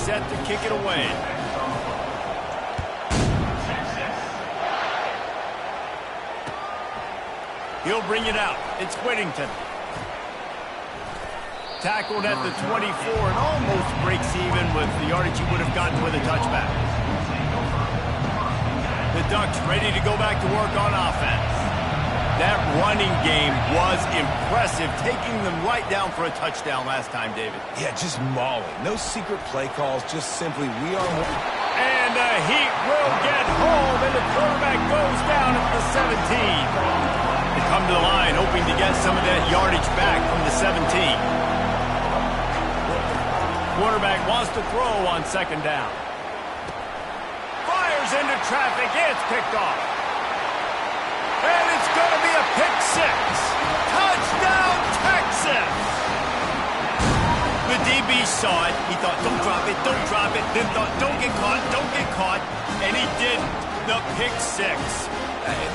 set to kick it away. He'll bring it out. It's Whittington. Tackled at the 24 and almost breaks even with the yardage he would have gotten with a touchback. The Ducks ready to go back to work on offense. That running game was impressive, taking them right down for a touchdown last time, David. Yeah, just mauling. No secret play calls, just simply we are... And the Heat will get home, and the quarterback goes down at the 17. They come to the line, hoping to get some of that yardage back from the 17. Quarterback wants to throw on second down. Fires into traffic. It's picked off. And it's going to be a pick six. Touchdown, Texas! The DB saw it. He thought, don't drop it, don't drop it. Then thought, don't get caught, don't get caught. And he did the pick six.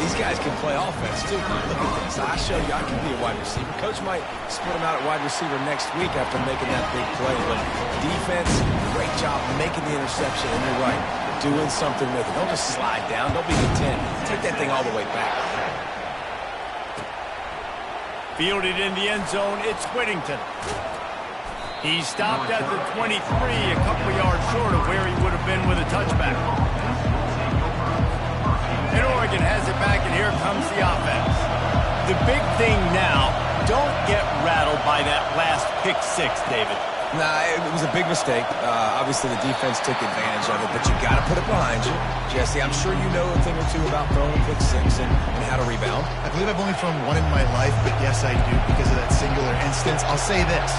These guys can play offense, too. Look at this. I show you I can be a wide receiver. Coach might split him out at wide receiver next week after making that big play. But defense, great job making the interception. And you're right, doing something with it. Don't just slide down. Don't be content. Take that thing all the way back. Fielded in the end zone, it's Whittington. He stopped at the 23, a couple of yards short of where he would have been with a touchback. And Oregon has it back, and here comes the offense. The big thing now, don't get rattled by that last pick six, David. Nah, it was a big mistake. Obviously, the defense took advantage of it, but you got to put it behind you. Jesse, I'm sure you know a thing or two about throwing a pick six and how to rebound. I believe I've only thrown one in my life, but yes, I do because of that singular instance. I'll say this.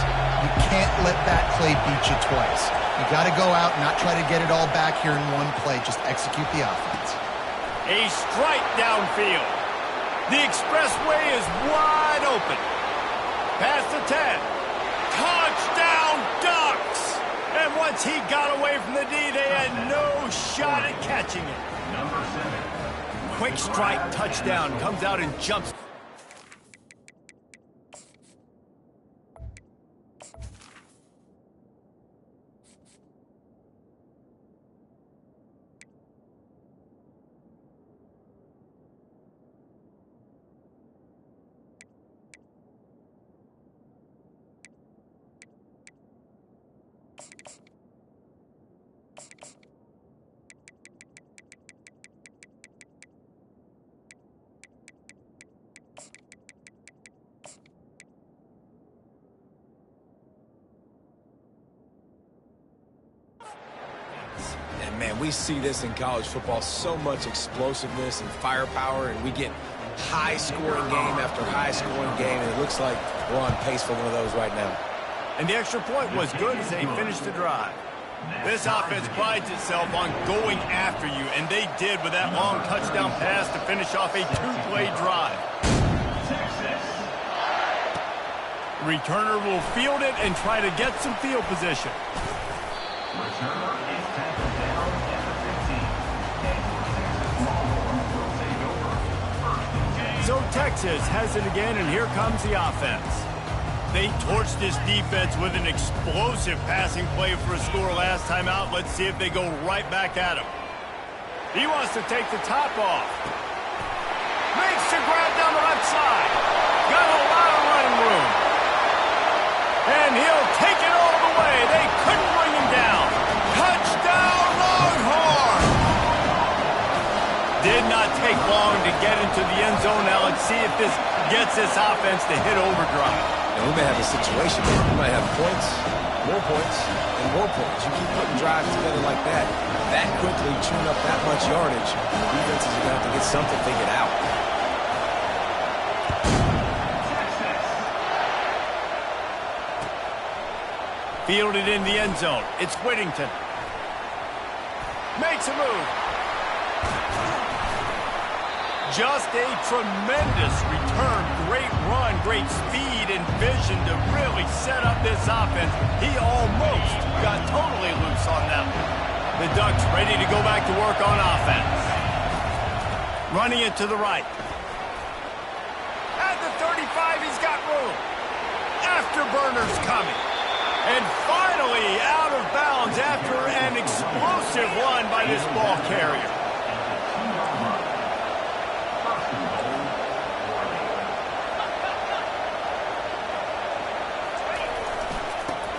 You can't let that play beat you twice. You got to go out and not try to get it all back here in one play. Just execute the offense. A strike downfield. The expressway is wide open. Past the 10. Touchdown, Ducks! And once he got away from the D, they had no shot at catching it. Quick strike touchdown. Comes out and jumps. Man, we see this in college football, so much explosiveness and firepower, and we get high-scoring game after high-scoring game, and it looks like we're on pace for one of those right now. And the extra point was good as they finished the drive. This offense prides itself on going after you, and they did with that long touchdown pass to finish off a two-play drive. The returner will field it and try to get some field position. So Texas has it again, and here comes the offense. They torched this defense with an explosive passing play for a score last time out. Let's see if they go right back at him. He wants to take the top off. Makes the grab down the left side. Got a lot of running room. And he'll take it all the way. They couldn't bring him down. Touchdown, Longhorn! Did not take long to get into the end zone. Now let's see if this gets this offense to hit overdrive. And we may have a situation where we might have points, and more points. You keep putting drives together like that quickly, chewing up that much yardage, the defense is going to have to get something figured out. Fielded in the end zone. It's Whittington. Makes a move. Just a tremendous return. Great run, great speed and vision to really set up this offense. He almost got totally loose on that one. The Ducks ready to go back to work on offense. Running it to the right. At the 35, he's got room. Afterburner's coming. And finally out of bounds after explosive run by this ball carrier.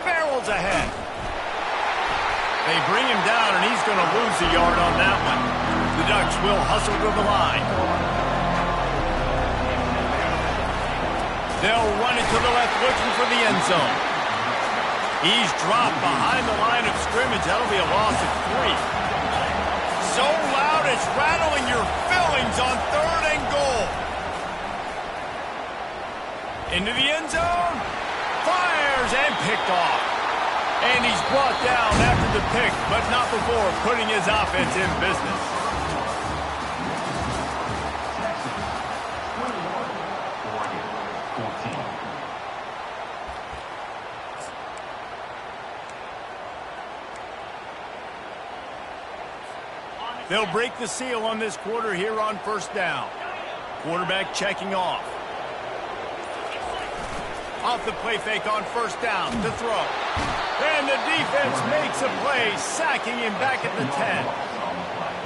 Barrels ahead. They bring him down, and he's going to lose a yard on that one. The Ducks will hustle to the line. They'll run it to the left, looking for the end zone. He's dropped behind the line of scrimmage. That'll be a loss of 3. So loud it's rattling your fillings on 3rd and goal. Into the end zone. Fires and picked off. And he's brought down after the pick, but not before putting his offense in business. They'll break the seal on this quarter here on 1st down. Quarterback checking off. Off the play fake on 1st down to throw. And the defense makes a play, sacking him back at the 10.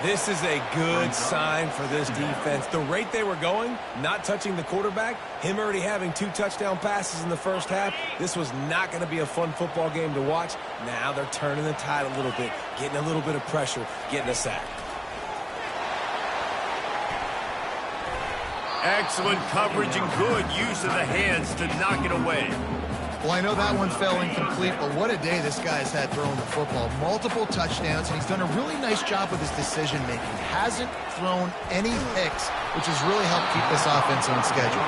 This is a good sign for this defense. The rate they were going, not touching the quarterback, him already having 2 touchdown passes in the first half, this was not going to be a fun football game to watch. Now they're turning the tide a little bit, getting a little bit of pressure, getting a sack. Excellent coverage and good use of the hands to knock it away. Well, I know that one fell incomplete, but what a day this guy's had throwing the football. Multiple touchdowns, and he's done a really nice job with his decision-making. Hasn't thrown any picks, which has really helped keep this offense on schedule.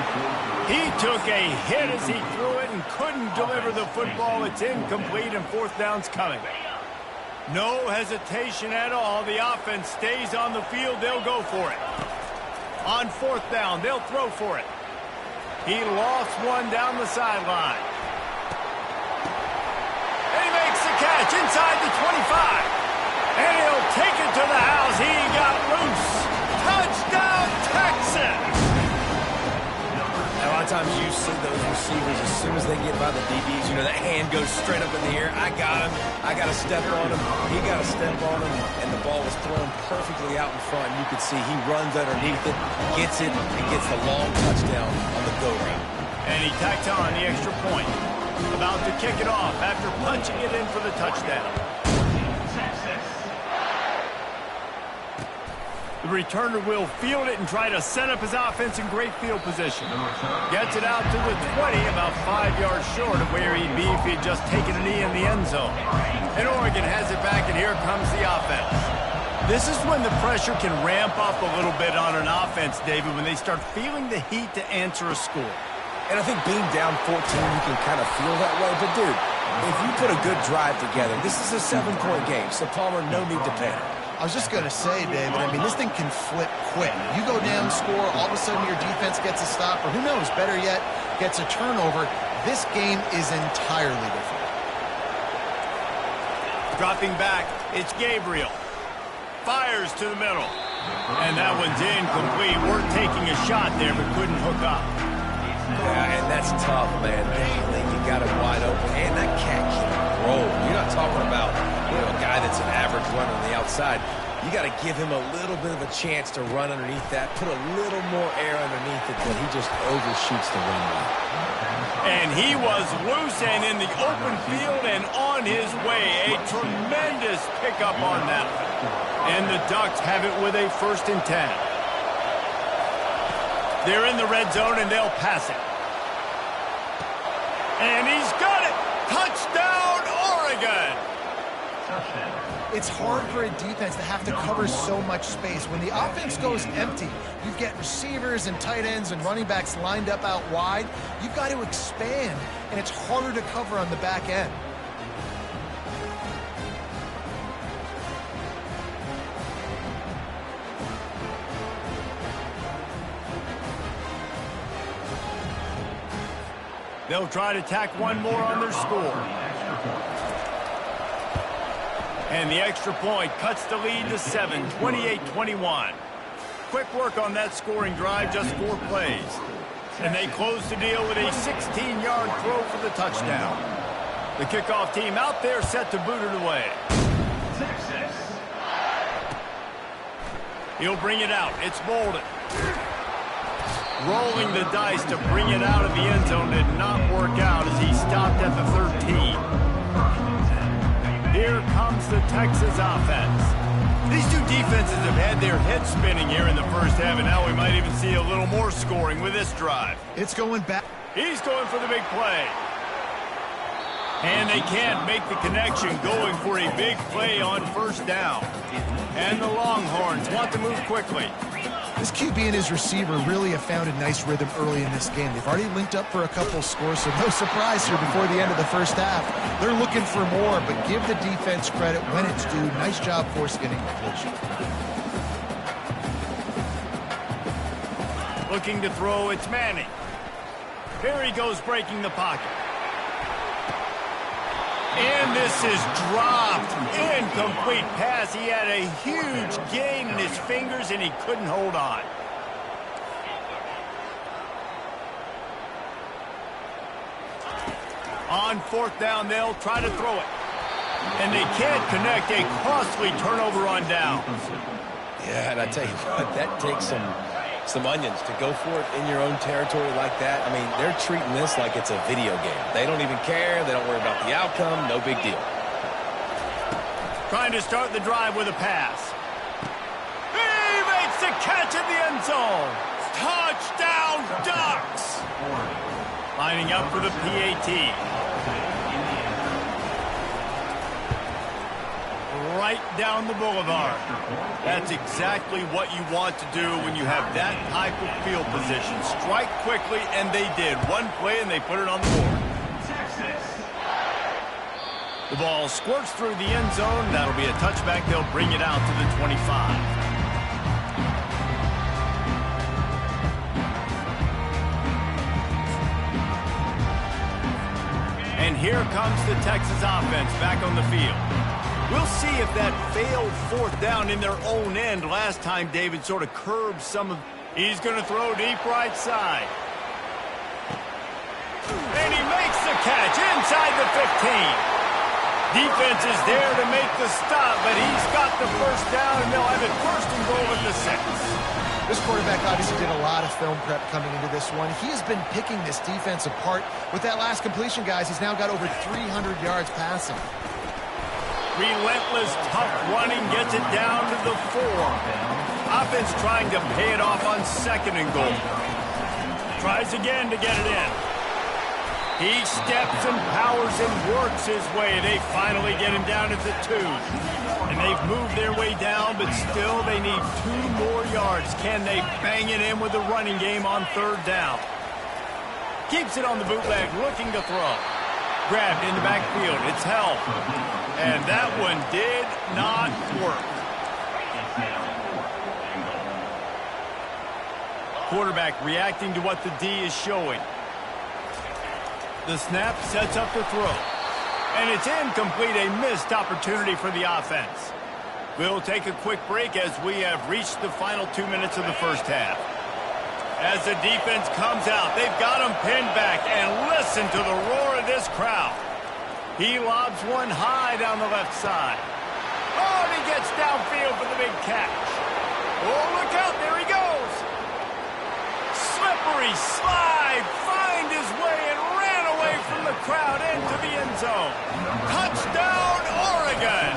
He took a hit as he threw it and couldn't deliver the football. It's incomplete, and 4th down's coming. No hesitation at all. The offense stays on the field. They'll go for it. On 4th down, they'll throw for it. He lost one down the sideline. And he makes the catch inside the 25. And he'll take it to the house. He got loose. Touchdown, Texans! A lot of times you see those receivers, as soon as they get by the DBs, you know, that hand goes straight up in the air. I got him. I got to step on him. He got to step on him. And the ball was thrown perfectly out in front. You could see he runs underneath it, gets it, and gets the long touchdown on the go route. And he tacked on the extra point. About to kick it off after punching it in for the touchdown. The returner will field it and try to set up his offense in great field position. Gets it out to the 20, about 5 yards short of where he'd be if he'd just taken a knee in the end zone. And Oregon has it back, and here comes the offense. This is when the pressure can ramp up a little bit on an offense, David, when they start feeling the heat to answer a score. And I think being down 14, you can kind of feel that way. But, dude, if you put a good drive together, this is a 7-point game, so Palmer, no need to panic. I was just going to say, David, I mean, this thing can flip quick. You go down, score, all of a sudden your defense gets a stop, or who knows, better yet, gets a turnover. This game is entirely different. Dropping back, it's Gabriel. Fires to the middle. And that one's incomplete. We're taking a shot there, but couldn't hook up. Yeah, and that's tough, man. You got him wide open, and that cat can roll. You're not talking about, a guy that's an average runner on the outside. You got to give him a little bit of a chance to run underneath that, put a little more air underneath it, but he just overshoots the runway. And he was loose and in the open field and on his way. A tremendous pickup on that. And the Ducks have it with a 1st and 10. They're in the red zone, and they'll pass it. And he's got it! Touchdown, Oregon! It's hard for a defense to have to cover so much space. When the offense goes empty, you get receivers and tight ends and running backs lined up out wide. You've got to expand, and it's harder to cover on the back end. They'll try to tack one more on their score. And the extra point cuts the lead to 7, 28-21. Quick work on that scoring drive, just 4 plays. And they close the deal with a 16-yard throw for the touchdown. The kickoff team out there set to boot it away. He'll bring it out. It's Bolden. Rolling the dice to bring it out of the end zone did not work out as he stopped at the 13. Here comes the Texas offense. These two defenses have had their heads spinning here in the first half, and now we might even see a little more scoring with this drive. It's going back. He's going for the big play. And they can't make the connection, going for a big play on first down. And the Longhorns want to move quickly. This QB and his receiver really have found a nice rhythm early in this game. They've already linked up for a couple scores, so no surprise here before the end of the first half. They're looking for more, but give the defense credit when it's due. Nice job forcing an incompletion. Looking to throw, it's Manning. Here he goes, breaking the pocket. And this is dropped. Incomplete pass. He had a huge gain in his fingers, and he couldn't hold on. On fourth down, they'll try to throw it. And they can't connect. A costly turnover on downs. Yeah, and I tell you what, that takes some onions to go for it in your own territory like that. I mean, they're treating this like it's a video game. They don't even care. They don't worry about the outcome. No big deal. Trying to start the drive with a pass. He makes the catch in the end zone. Touchdown, Ducks! Lining up for the PAT. Right down the boulevard. That's exactly what you want to do when you have that type of field position. Strike quickly, and they did. One play, and they put it on the board. The ball squirts through the end zone. That'll be a touchback. They'll bring it out to the 25. And here comes the Texas offense back on the field. We'll see if that failed fourth down in their own end last time David sort of curbed some of... He's going to throw deep right side. And he makes the catch inside the 15. Defense is there to make the stop, but he's got the first down, and they'll have it first and goal at the 6. This quarterback obviously did a lot of film prep coming into this one. He has been picking this defense apart. With that last completion, guys, he's now got over 300 yards passing. Relentless, tough running, gets it down to the 4. Offense trying to pay it off on second and goal. Tries again to get it in. He steps and powers and works his way. They finally get him down at the 2. And they've moved their way down, but still they need 2 more yards. Can they bang it in with the running game on third down? Keeps it on the bootleg, looking to throw. Grabbed in the backfield. It's held. And that one did not work. Quarterback reacting to what the D is showing. The snap sets up the throw. And it's incomplete, a missed opportunity for the offense. We'll take a quick break as we have reached the final 2 minutes of the first half. As the defense comes out, they've got him pinned back, and listen to the roar of this crowd. He lobs one high down the left side. Oh, and he gets downfield for the big catch. Oh, look out, there he goes. Slippery slide, find his way, and ran away from the crowd into the end zone. Touchdown, Oregon.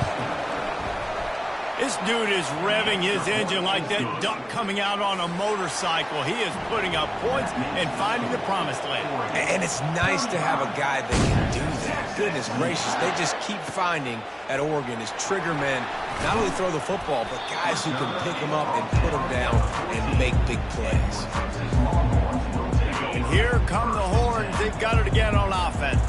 This dude is revving his engine like that duck coming out on a motorcycle. He is putting up points and finding the promised land. And it's nice to have a guy that can do that. Goodness gracious, they just keep finding at Oregon is trigger men, not only throw the football, but guys who can pick them up and put them down and make big plays. And here come the Horns. They've got it again on offense.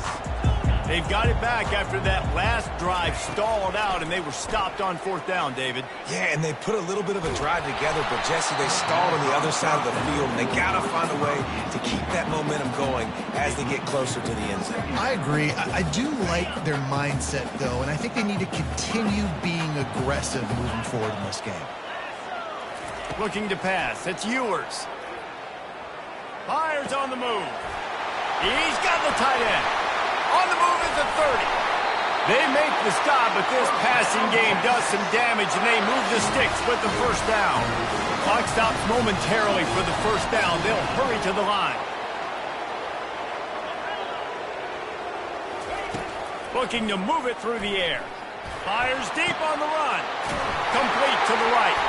They've got it back after that last drive stalled out, and they were stopped on fourth down, David. Yeah, and they put a little bit of a drive together, but, Jesse, they stalled on the other side of the field, and they got to find a way to keep that momentum going as they get closer to the end zone. I agree. I do like their mindset, though, and I think they need to continue being aggressive moving forward in this game. Looking to pass. It's Ewers. Fires on the move. He's got the tight end. On the move is the 30. They make the stop, but this passing game does some damage, and they move the sticks with the first down. Clock stops momentarily for the first down. They'll hurry to the line. Looking to move it through the air. Fires deep on the run. Complete to the right.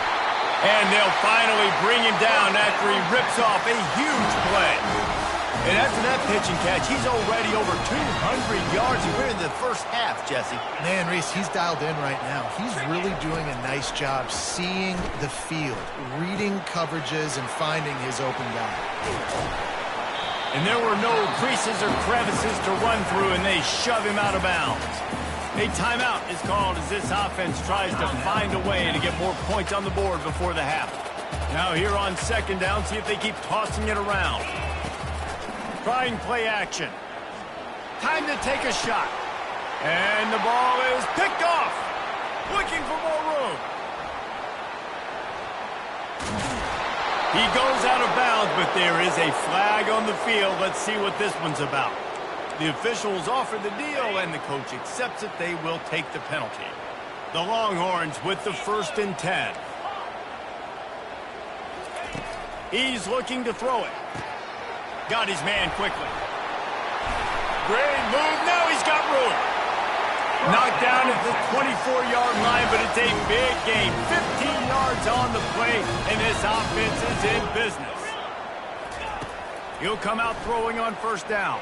And they'll finally bring him down after he rips off a huge play. And after that pitch and catch, he's already over 200 yards. And we're in the first half, Jesse. Man, Reese, he's dialed in right now. He's really doing a nice job seeing the field, reading coverages, and finding his open guy. And there were no creases or crevices to run through, and they shove him out of bounds. A timeout is called as this offense tries to find a way to get more points on the board before the half. Now here on second down, see if they keep tossing it around. Trying play action. Time to take a shot. And the ball is picked off. Looking for more room. He goes out of bounds, but there is a flag on the field. Let's see what this one's about. The officials offer the deal, and the coach accepts it. They will take the penalty. The Longhorns with the 1st and 10. He's looking to throw it. Got his man quickly. Great move. Now he's got room. Knocked down at the 24-yard line, but it's a big game. 15 yards on the play, and this offense is in business. He'll come out throwing on first down.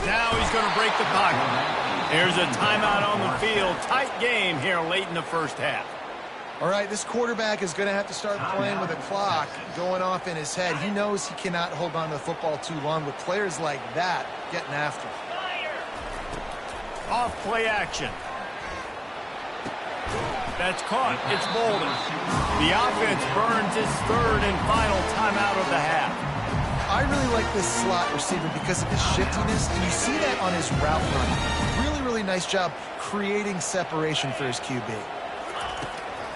Now he's going to break the pocket. There's a timeout on the field. Tight game here late in the first half. All right, this quarterback is going to have to start playing with a clock going off in his head. He knows he cannot hold on to the football too long with players like that getting after him. Off play action. That's caught. It's Bolden. The offense burns its 3rd and final timeout of the half. I really like this slot receiver because of his shiftiness, and you see that on his route running. Really, really nice job creating separation for his QB.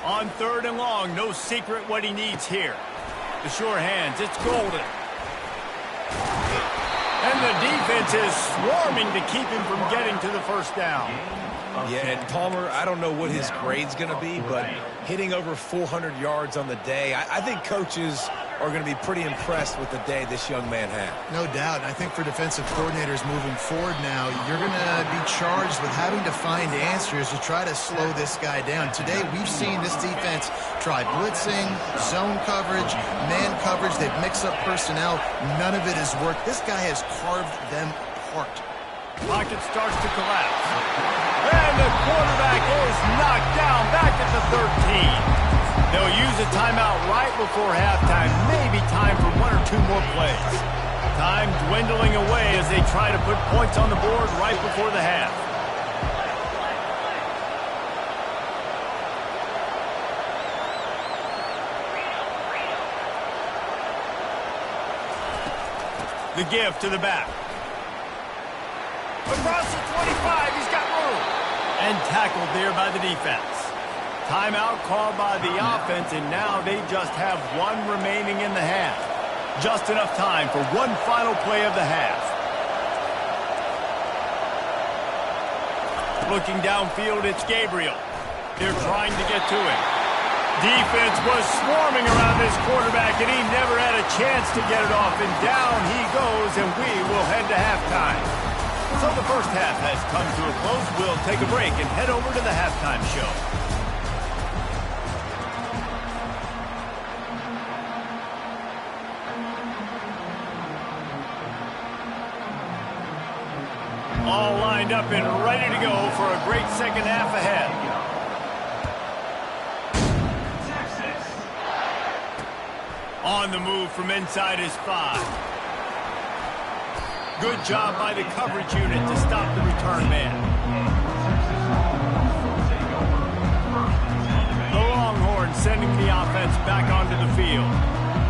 On 3rd and long, no secret what he needs here. The sure hands, it's Golden. And the defense is swarming to keep him from getting to the first down. Yeah, and Palmer, I don't know what his grade's going to be, but hitting over 400 yards on the day, I think coaches are going to be pretty impressed with the day this young man had. No doubt. And I think for defensive coordinators moving forward now, you're going to be charged with having to find answers to try to slow this guy down. Today, we've seen this defense try blitzing, zone coverage, man coverage. They've mixed up personnel. None of it has worked. This guy has carved them apart. Pocket starts to collapse. And the quarterback is knocked down back at the 13. They'll use a timeout right before halftime. Maybe time for 1 or 2 more plays. Time dwindling away as they try to put points on the board right before the half. The give to the back. Across the 25, he's got room. And tackled there by the defense. Timeout called by the offense, and now they just have 1 remaining in the half. Just enough time for 1 final play of the half. Looking downfield, it's Gabriel. They're trying to get to him. Defense was swarming around this quarterback, and he never had a chance to get it off. And down he goes, and we will head to halftime. So the first half has come to a close. We'll take a break and head over to the halftime show. All lined up and ready to go for a great second half ahead. On the move from inside his 5. Good job by the coverage unit to stop the return man. The Longhorns sending the offense back onto the field.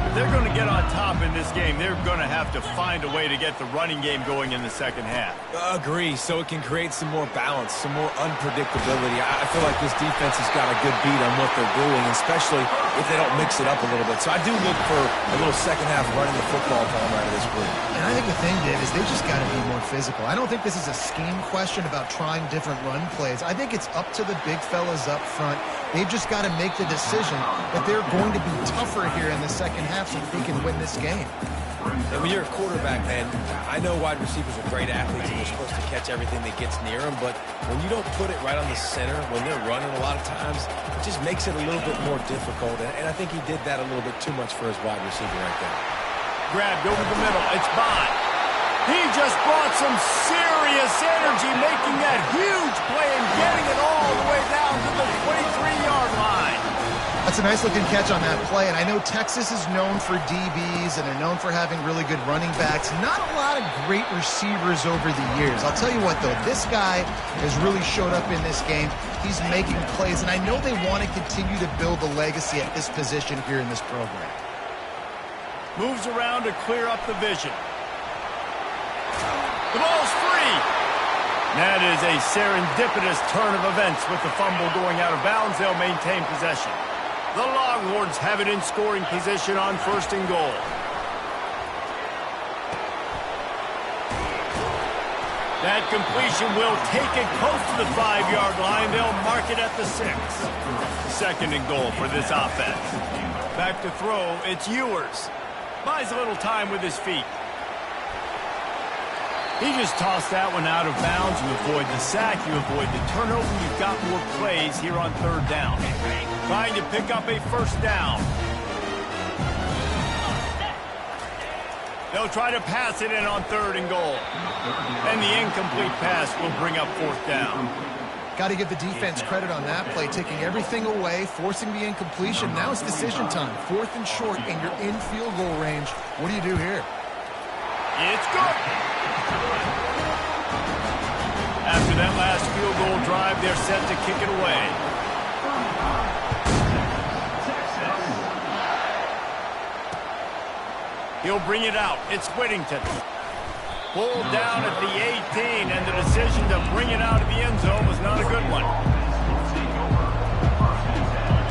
If they're going to get on top in this game, they're going to have to find a way to get the running game going in the second half. Agree, so it can create some more balance, some more unpredictability. I feel like this defense has got a good beat on what they're doing, especially if they don't mix it up a little bit. So I do look for a little second half running the football out of this group. And I think the thing, Dave, is they just got to be more physical. I don't think this is a scheme question about trying different run plays. I think it's up to the big fellas up front. They've just got to make the decision that they're going to be tougher here in the second half so that they can win this game. And when you're a quarterback, man, I know wide receivers are great athletes and they're supposed to catch everything that gets near them, but when you don't put it right on the center, when they're running a lot of times, it just makes it a little bit more difficult. And I think he did that a little bit too much for his wide receiver right there. Grabbed over the middle. It's Bond. He just brought some serious energy, making that huge play and getting it all the way down to the 23-yard line. That's a nice-looking catch on that play, and I know Texas is known for DBs, and they're known for having really good running backs. Not a lot of great receivers over the years. I'll tell you what, though, this guy has really showed up in this game. He's making plays, and I know they want to continue to build a legacy at this position here in this program. Moves around to clear up the vision. The ball's free. That is a serendipitous turn of events with the fumble going out of bounds. They'll maintain possession. The Longhorns have it in scoring position on 1st and goal. That completion will take it close to the 5-yard line. They'll mark it at the 6. 2nd and goal for this offense. Back to throw, it's Ewers. Buys a little time with his feet. He just tossed that one out of bounds. You avoid the sack, you avoid the turnover. You've got more plays here on 3rd down. Trying to pick up a 1st down. They'll try to pass it in on 3rd and goal. And the incomplete pass will bring up 4th down. Got to give the defense credit on that play, taking everything away, forcing the incompletion. Now it's decision time. 4th and short, and you're in field goal range. What do you do here? It's good. After that last field goal drive, they're set to kick it away. He'll bring it out. It's Whittington. Pulled down at the 18, and the decision to bring it out of the end zone was not a good one.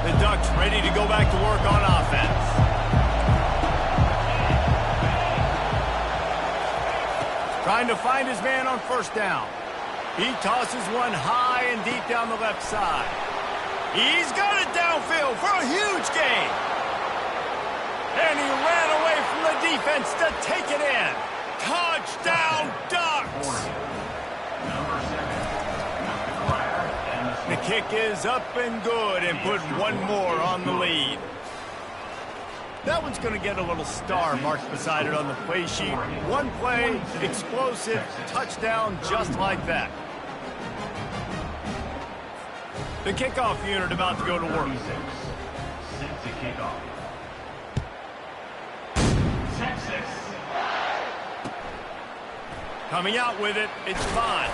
The Ducks ready to go back to work on offense. Trying to find his man on 1st down. He tosses one high and deep down the left side. He's got it downfield for a huge gain. And he ran away from the defense to take it in. Touchdown, Ducks! The kick is up and good and put one more on the lead. That one's going to get a little star marked beside it on the play sheet. One play, explosive, touchdown, just like that. The kickoff unit about to go to work. Coming out with it, it's Bond.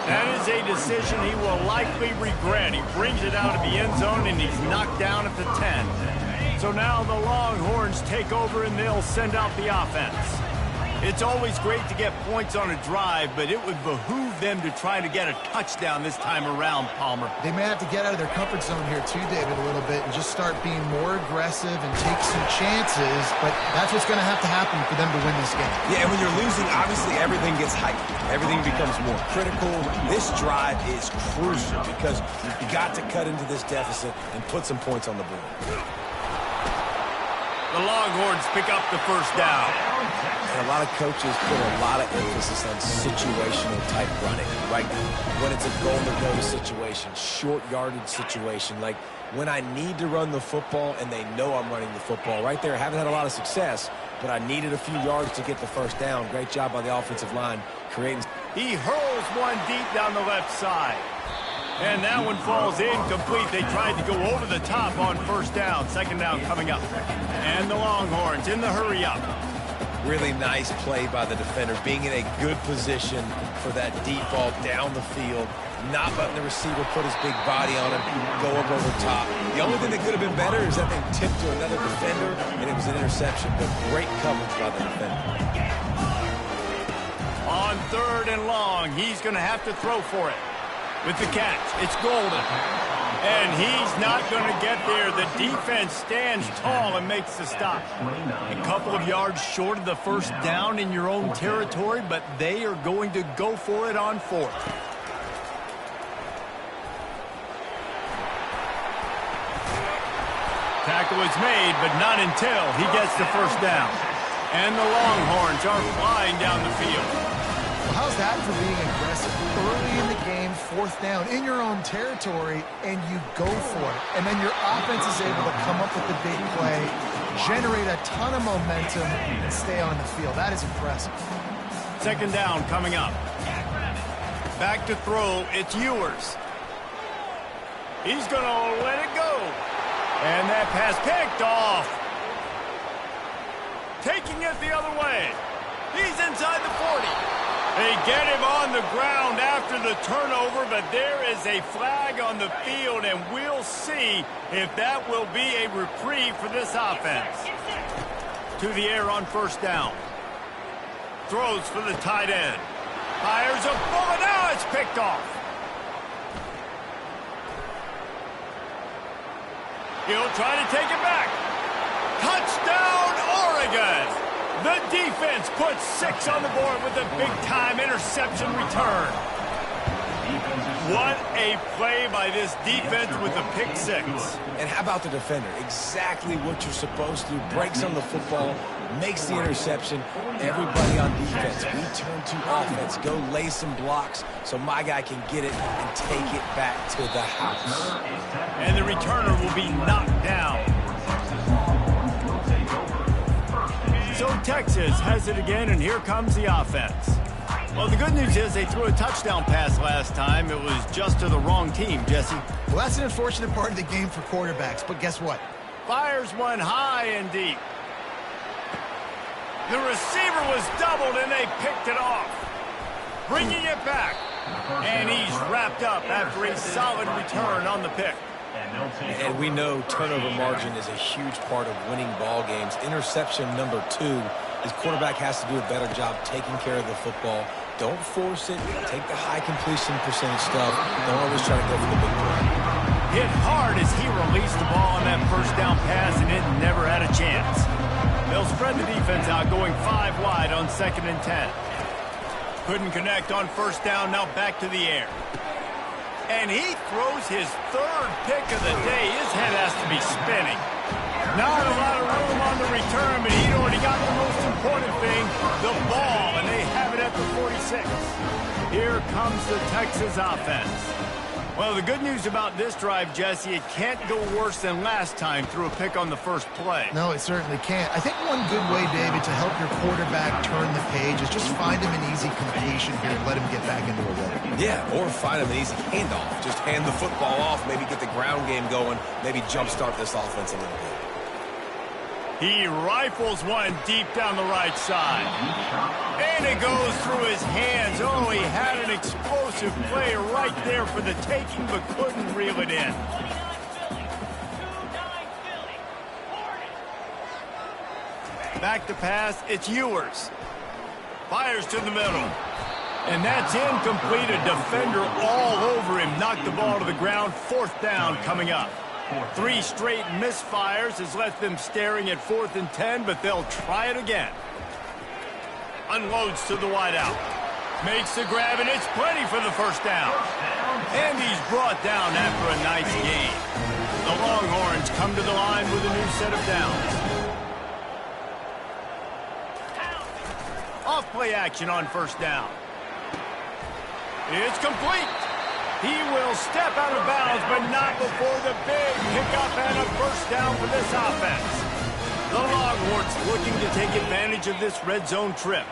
That is a decision he will likely regret. He brings it out of the end zone, and he's knocked down at the 10. So now the Longhorns take over, and they'll send out the offense. It's always great to get points on a drive, but it would behoove them to try to get a touchdown this time around, Palmer. They may have to get out of their comfort zone here too, David, a little bit, and just start being more aggressive and take some chances, but that's what's going to have to happen for them to win this game. Yeah, and when you're losing, obviously everything gets heightened. Everything becomes more critical. This drive is crucial because you've got to cut into this deficit and put some points on the board. The Longhorns pick up the 1st down. And a lot of coaches put a lot of emphasis on situational type running, right? When it's a goal-to-go situation, short yardage situation, like when I need to run the football and they know I'm running the football. Right there, I haven't had a lot of success, but I needed a few yards to get the 1st down. Great job by the offensive line creating. He hurls one deep down the left side. And that one falls incomplete. They tried to go over the top on 1st down. 2nd down coming up. And the Longhorns in the hurry up. Really nice play by the defender, being in a good position for that deep ball down the field. not letting the receiver put his big body on him, go up over top. The only thing that could have been better is that they tipped to another defender, and it was an interception, but great coverage by the defender. On 3rd and long, he's going to have to throw for it. With the catch, it's Golden. And he's not going to get there. The defense stands tall and makes the stop. A couple of yards short of the first down in your own territory, but they are going to go for it on 4th. Tackle is made, but not until he gets the first down. And the Longhorns are flying down the field. Well, how's that for being aggressive? Early in the game, 4th down, in your own territory, and you go for it. And then your offense is able to come up with the big play, generate a ton of momentum, and stay on the field. That is impressive. 2nd down coming up. Back to throw, it's Ewers. He's going to let it go. And that pass picked off. Taking it the other way. He's inside the 40. They get him on the ground after the turnover, but there is a flag on the field, and we'll see if that will be a reprieve for this offense. To the air on 1st down. Throws for the tight end. Fires a bullet. Now it's picked off. He'll try to take it back. Touchdown, Oregon! The defense puts 6 on the board with a big-time interception return. What a play by this defense with a pick 6. And how about the defender? Exactly what you're supposed to. Breaks on the football, makes the interception. Everybody on defense, we turn to offense. Go lay some blocks so my guy can get it and take it back to the house. And the returner will be knocked down. So Texas has it again, and here comes the offense. Well, the good news is they threw a touchdown pass last time. It was just to the wrong team, Jesse. Well, that's an unfortunate part of the game for quarterbacks, but guess what? Fires one high and deep. The receiver was doubled, and they picked it off. Bringing it back. And he's wrapped up after a solid return on the pick. And we know turnover margin is a huge part of winning ball games. Interception number 2. His quarterback has to do a better job taking care of the football. Don't force it. Take the high completion percentage stuff. Don't always try to go for the big play. Hit hard as he released the ball on that 1st down pass, and it never had a chance. They'll spread the defense out, going 5 wide on 2nd and 10. Couldn't connect on 1st down, now back to the air. And he throws his 3rd pick of the day. His head has to be spinning. Not a lot of room on the return, but he'd already got the most important thing, the ball, and they have it at the 46. Here comes the Texas offense. Well, the good news about this drive, Jesse, it can't go worse than last time through a pick on the 1st play. No, it certainly can't. I think one good way, David, to help your quarterback turn the page is just find him an easy completion here and let him get back into a rhythm. Yeah, or find him an easy handoff. Just hand the football off, maybe get the ground game going, maybe jumpstart this offense a little bit. He rifles one deep down the right side. And it goes through his hands. Oh, he had an explosive play right there for the taking, but couldn't reel it in. Back to pass, it's Ewers. Fires to the middle. And that's incomplete. A defender all over him. Knocked the ball to the ground. 4th down coming up. 3 straight misfires has left them staring at 4th and 10, but they'll try it again. Unloads to the wideout. Makes the grab, and it's plenty for the 1st down. And he's brought down after a nice gain. The Longhorns come to the line with a new set of downs. Off play action on 1st down. It's complete. He will step out of bounds, but not before the big pickup and a 1st down for this offense. The Longhorns looking to take advantage of this red zone trip.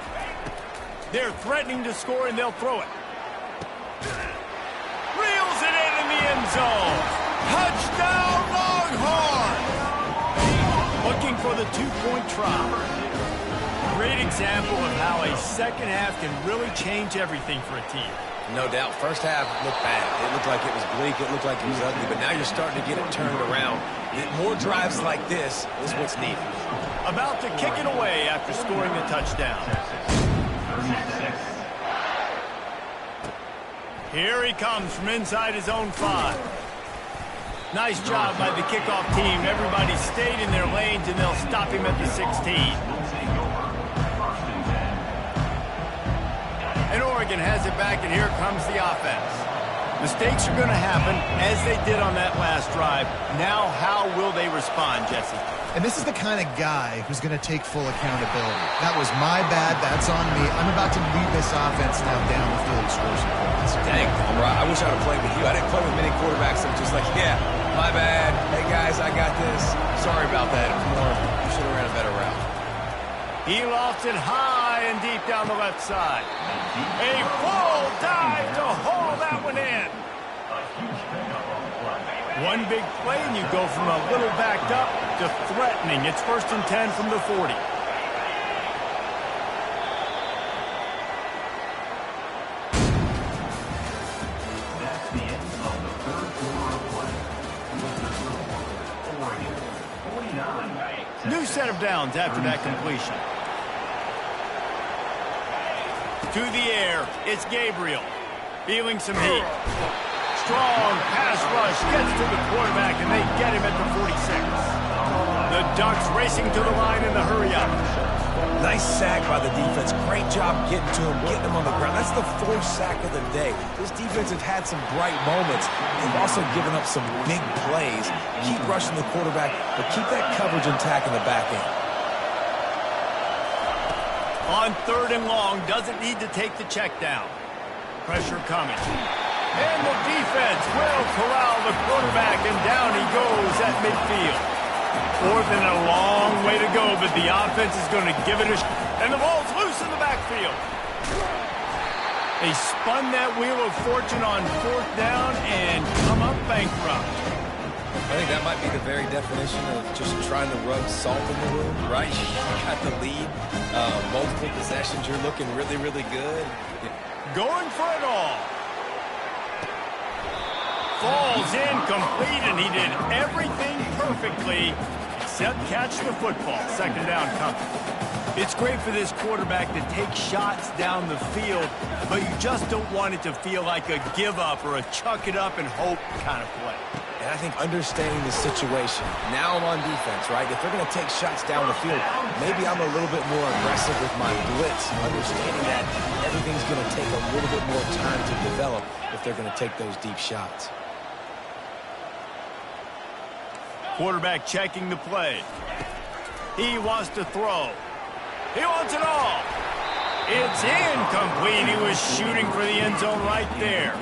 They're threatening to score, and they'll throw it. Reels it in the end zone. Touchdown, Longhorns! Looking for the 2-point try. great example of how a second half can really change everything for a team. No doubt. First half looked bad. It looked like it was bleak. It looked like it was ugly. But now you're starting to get it turned around. More drives like this is what's needed. About to kick it away after scoring the touchdown. Here he comes from inside his own 5. Nice job by the kickoff team. Everybody stayed in their lanes, and they'll stop him at the 16. And Oregon has it back, and here comes the offense. Mistakes are going to happen, as they did on that last drive. Now, how will they respond, Jesse? And this is the kind of guy who's going to take full accountability. That was my bad. That's on me. I'm about to lead this offense now down the field and score some points. Dang, Palmer, I wish I would have played with you. I didn't play with many quarterbacks that were just like, yeah, my bad. Hey, guys, I got this. Sorry about that. You should have ran a better route. He lofts it high and deep down the left side. A full dive to haul that one in. One big play, and you go from a little backed up to threatening. It's 1st and 10 from the 40. That's the end of the third quarter of play. Oregon, 49. New set of downs after that completion. To the air, it's Gabriel. Feeling some heat. Strong pass rush gets to the quarterback, and they get him at the 46. The Ducks racing to the line in the hurry-up. Nice sack by the defense. Great job getting to him, getting him on the ground. That's the 4th sack of the day. This defense have had some bright moments. They've also given up some big plays. Keep rushing the quarterback, but keep that coverage intact in the back end. On 3rd and long, doesn't need to take the check down. Pressure coming. And the defense will corral the quarterback, and down he goes at midfield. 4th and a long way to go, but the offense is going to give it a shot. And the ball's loose in the backfield. They spun that wheel of fortune on 4th down and come up bankrupt. I think that might be the very definition of just trying to rub salt in the wound, right? You got the lead, multiple possessions, you're looking really, really good. Going for it all. Falls incomplete, and he did everything perfectly except catch the football. 2nd down coming. It's great for this quarterback to take shots down the field, but you just don't want it to feel like a give-up or a chuck-it-up-and-hope kind of play. And I think understanding the situation, now I'm on defense, right? If they're going to take shots down the field, maybe I'm a little bit more aggressive with my blitz, understanding that everything's going to take a little bit more time to develop if they're going to take those deep shots. Quarterback checking the play. He wants to throw. He wants it all. It's incomplete. He was shooting for the end zone right there.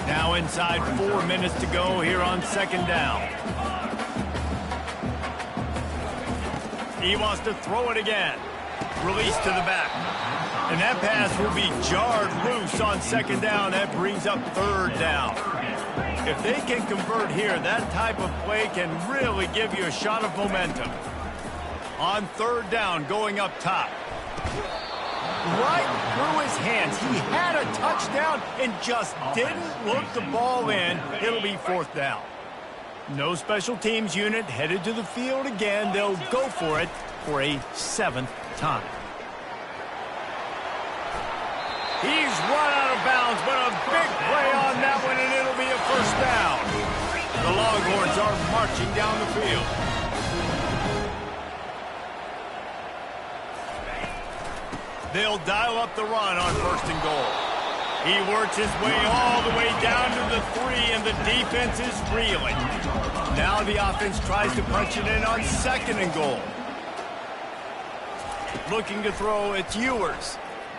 Now inside 4 minutes to go here on 2nd down. He wants to throw it again. Release to the back. And that pass will be jarred loose on 2nd down. That brings up 3rd down. If they can convert here, that type of play can really give you a shot of momentum. On 3rd down, going up top. Right through his hands. He had a touchdown and just didn't look the ball in. It'll be 4th down. No special teams unit headed to the field again. They'll go for it for a 7th time. He's run out of bounds, but a big play on that one, and it'll be a 1st down. The Longhorns are marching down the field. They'll dial up the run on 1st and goal. He works his way all the way down to the 3, and the defense is reeling. Now the offense tries to punch it in on 2nd and goal. Looking to throw, it's Ewers.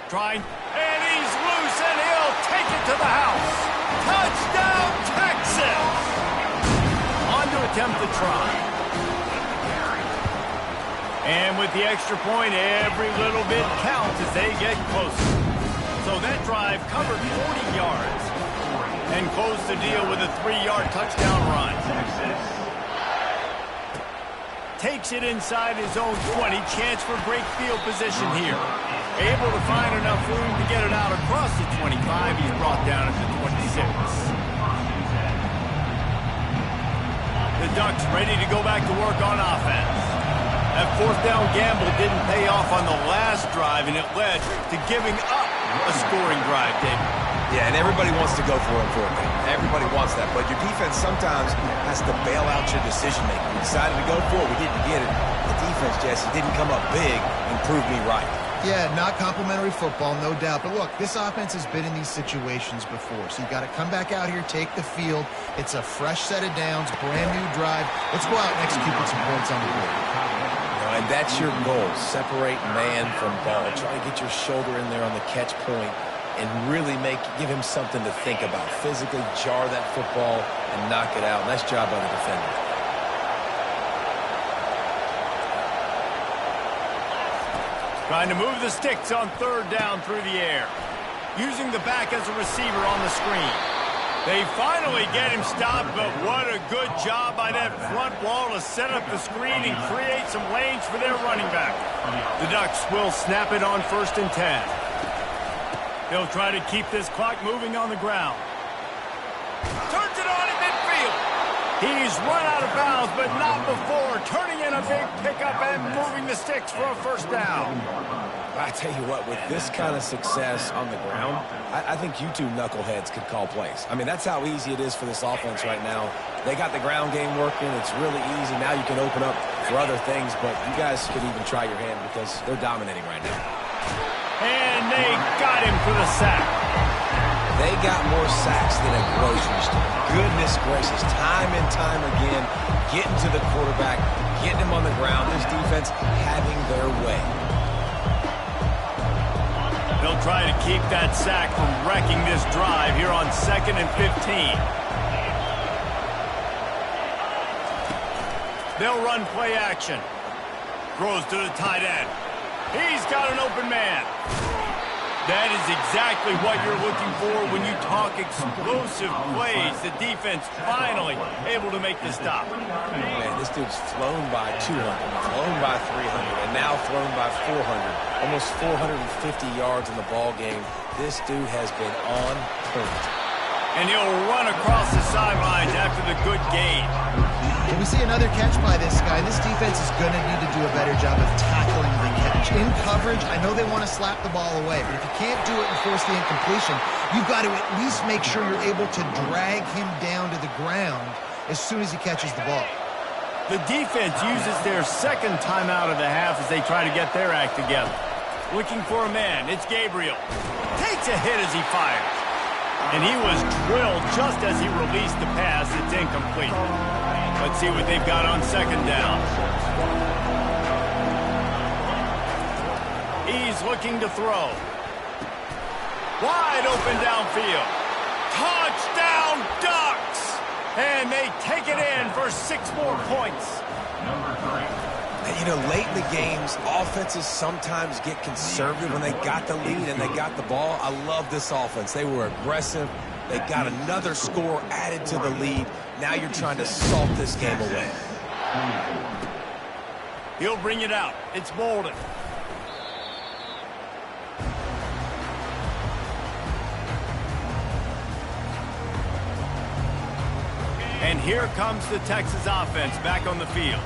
Trying, and he's loose, and he'll take it to the house. Touchdown, Texas! On to attempt the try. And with the extra point, every little bit counts as they get closer. So that drive covered 40 yards and closed the deal with a 3-yard touchdown run. takes it inside his own 20. Chance for great field position here. Able to find enough room to get it out across the 25. He's brought down at the 26. The Ducks ready to go back to work on offense. That fourth down gamble didn't pay off on the last drive, and it led to giving up a scoring drive, David. Yeah, and everybody wants to go for it. Everybody wants that, but your defense sometimes has to bail out your decision-making. We decided to go for it. We didn't get it. The defense, Jesse, didn't come up big and prove me right. Yeah, not complimentary football, no doubt. But look, this offense has been in these situations before. So you got to come back out here, take the field. It's a fresh set of downs, brand new drive. Let's go out and execute with some points on the board. And that's your goal. Separate man from ball. Try to get your shoulder in there on the catch point and really give him something to think about. Physically jar that football and knock it out. Nice job by the defender. Trying to move the sticks on third down through the air. Using the back as a receiver on the screen. They finally get him stopped, but what a good job by that front wall to set up the screen and create some lanes for their running back. The Ducks will snap it on 1st and 10. They'll try to keep this clock moving on the ground. Turns it on in midfield. He's run out of bounds, but not before turning in a big pickup and moving the sticks for a first down. I tell you what, with this kind of success on the ground, I think you two knuckleheads could call plays. I mean, that's how easy it is for this offense right now. They got the ground game working. It's really easy. Now you can open up for other things, but you guys could even try your hand because they're dominating right now. And they got him for the sack. They got more sacks than a grocery store. Goodness gracious, time and time again, getting to the quarterback, getting him on the ground. This defense having their way. They'll try to keep that sack from wrecking this drive here on 2nd and 15. They'll run play action. Throws to the tight end. He's got an open man. That is exactly what you're looking for when you talk explosive plays. The defense finally able to make the stop. Man, this dude's flown by 200, flown by 300, and now thrown by 400. Almost 450 yards in the ball game. This dude has been on point. And he'll run across the sidelines after the good gain. When we see another catch by this guy, this defense is going to need to do a better job of tackling the catch. In coverage, I know they want to slap the ball away, but if you can't do it and force the incompletion, you've got to at least make sure you're able to drag him down to the ground as soon as he catches the ball. The defense uses their second timeout of the half as they try to get their act together. Looking for a man, it's Gabriel. Takes a hit as he fires. And he was drilled just as he released the pass. It's incomplete. Let's see what they've got on 2nd down. He's looking to throw. Wide open downfield. Touchdown Ducks! And they take it in for 6 more points. You know, late in the games, offenses sometimes get conservative when they got the lead and they got the ball. I love this offense. They were aggressive. They got another score added to the lead. Now you're trying to salt this game away. He'll bring it out. It's Bolden. And here comes the Texas offense back on the field.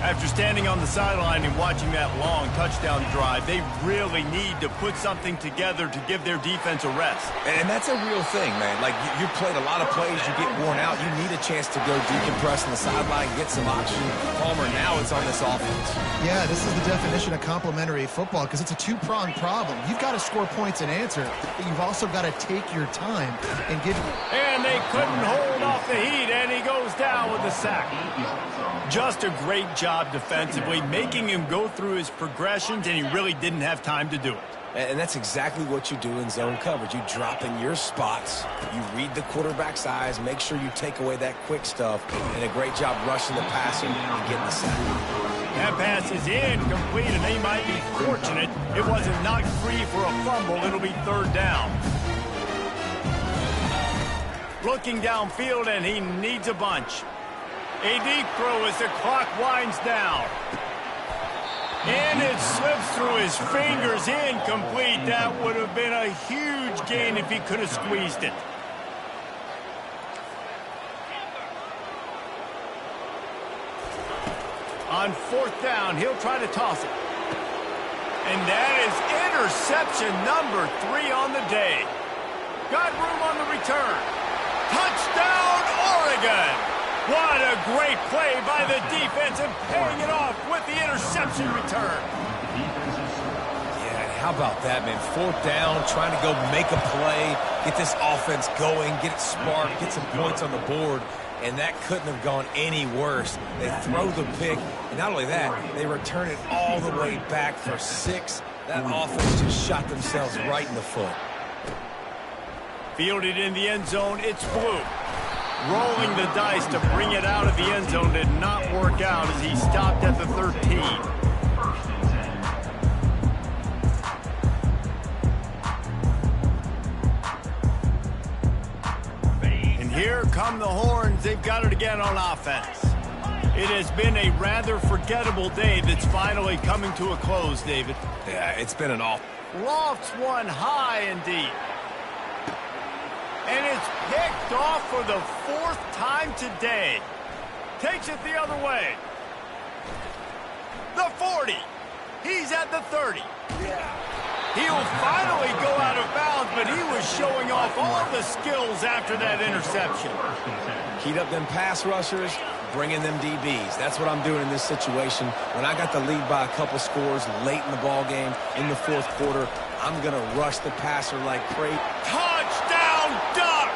After standing on the sideline and watching that long touchdown drive, they really need to put something together to give their defense a rest. And that's a real thing, man. Like, you played a lot of plays, you get worn out, you need a chance to go decompress on the sideline, get some oxygen. Palmer, now it's on this offense. Yeah, this is the definition of complementary football because it's a two-pronged problem. You've got to score points and answer, but you've also got to take your time and give... And they couldn't hold off the heat, and he goes down with the sack. Just a great job defensively, making him go through his progressions, and he really didn't have time to do it. And that's exactly what you do in zone coverage. You drop in your spots, you read the quarterback's eyes, make sure you take away that quick stuff, and a great job rushing the passer and getting the sack. That pass is incomplete, and they might be fortunate it wasn't knocked free for a fumble. It'll be 3rd down. Looking downfield, and he needs a bunch. A deep throw as the clock winds down. And it slips through his fingers, incomplete. That would have been a huge gain if he could have squeezed it. On 4th down, he'll try to toss it. And that is interception number 3 on the day. Got room on the return. Touchdown, Oregon! What a great play by the defense and paying it off with the interception return. Yeah, how about that, man? 4th down, trying to go make a play, get this offense going, get it sparked, get some points on the board, and that couldn't have gone any worse. They throw the pick, and not only that, they return it all the way back for 6. That offense just shot themselves right in the foot. Fielded in the end zone, it's blue. Rolling the dice to bring it out of the end zone did not work out as he stopped at the 13. And here come the horns. They've got it again on offense. It has been a rather forgettable day that's finally coming to a close, David. Yeah, it's been an awful. Lofts one high and deep. And it's picked off for the 4th time today. Takes it the other way. The 40. He's at the 30. He'll finally go out of bounds, but he was showing off all the skills after that interception. Heat up them pass rushers, bring in them DBs. That's what I'm doing in this situation. When I got the lead by a couple scores late in the ball game, in the 4th quarter, I'm going to rush the passer like crazy. Touchdown, Duck!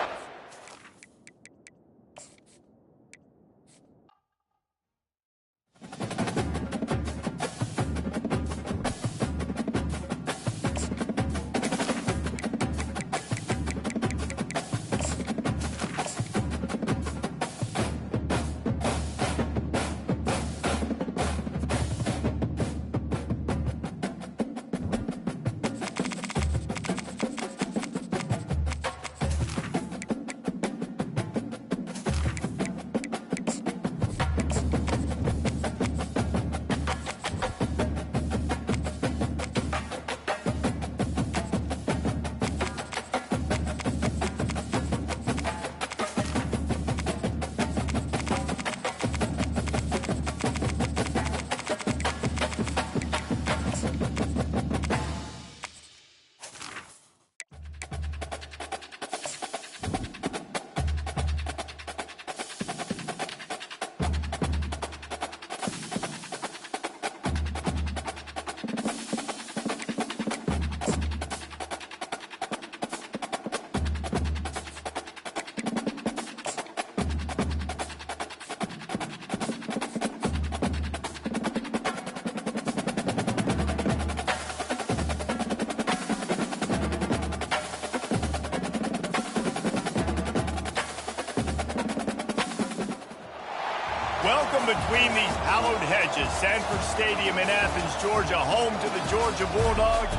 Welcome between these hallowed hedges. Sanford Stadium in Athens, Georgia, home to the Georgia Bulldogs.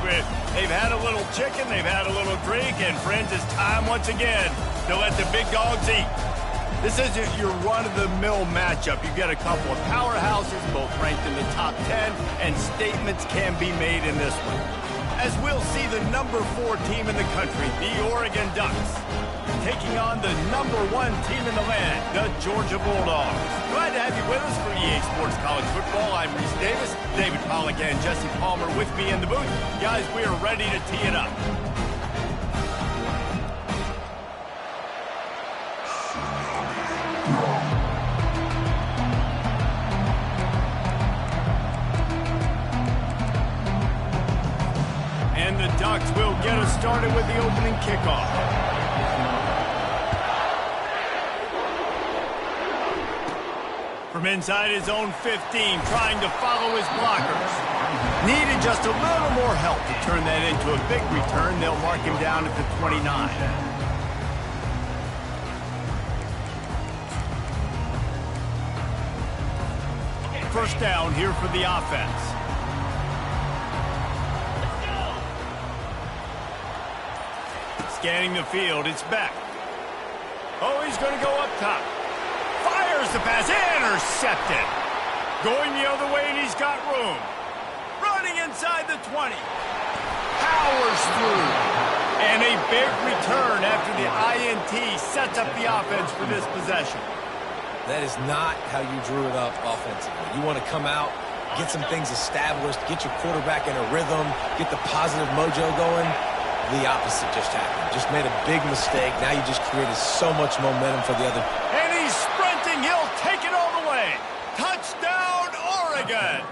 They've had a little chicken, they've had a little drink, and friends, it's time once again to let the big dogs eat. This isn't your run-of-the-mill matchup. You've got a couple of powerhouses, both ranked in the top 10, and statements can be made in this one. As we'll see the number 4 team in the country, the Oregon Ducks, taking on the number 1 team in the land, the Georgia Bulldogs. Glad to have you with us for EA Sports College Football. I'm Reese Davis, David Pollack and Jesse Palmer with me in the booth. Guys, we are ready to tee it up. And the Ducks will get us started with the opening kickoff. From inside his own 15, trying to follow his blockers. Needed just a little more help to turn that into a big return. They'll mark him down at the 29. First down here for the offense. Scanning the field, it's Beck. Oh, he's going to go up top. Fires the pass, intercepted. Going the other way, and he's got room. Running inside the 20. Powers through. And a big return after the INT sets up the offense for this possession. That is not how you drew it up offensively. You want to come out, get some things established, get your quarterback in a rhythm, get the positive mojo going. The opposite just happened. Just made a big mistake. Now you just created so much momentum for the other. And he's sprinting. He'll take it all the way. Touchdown, Oregon.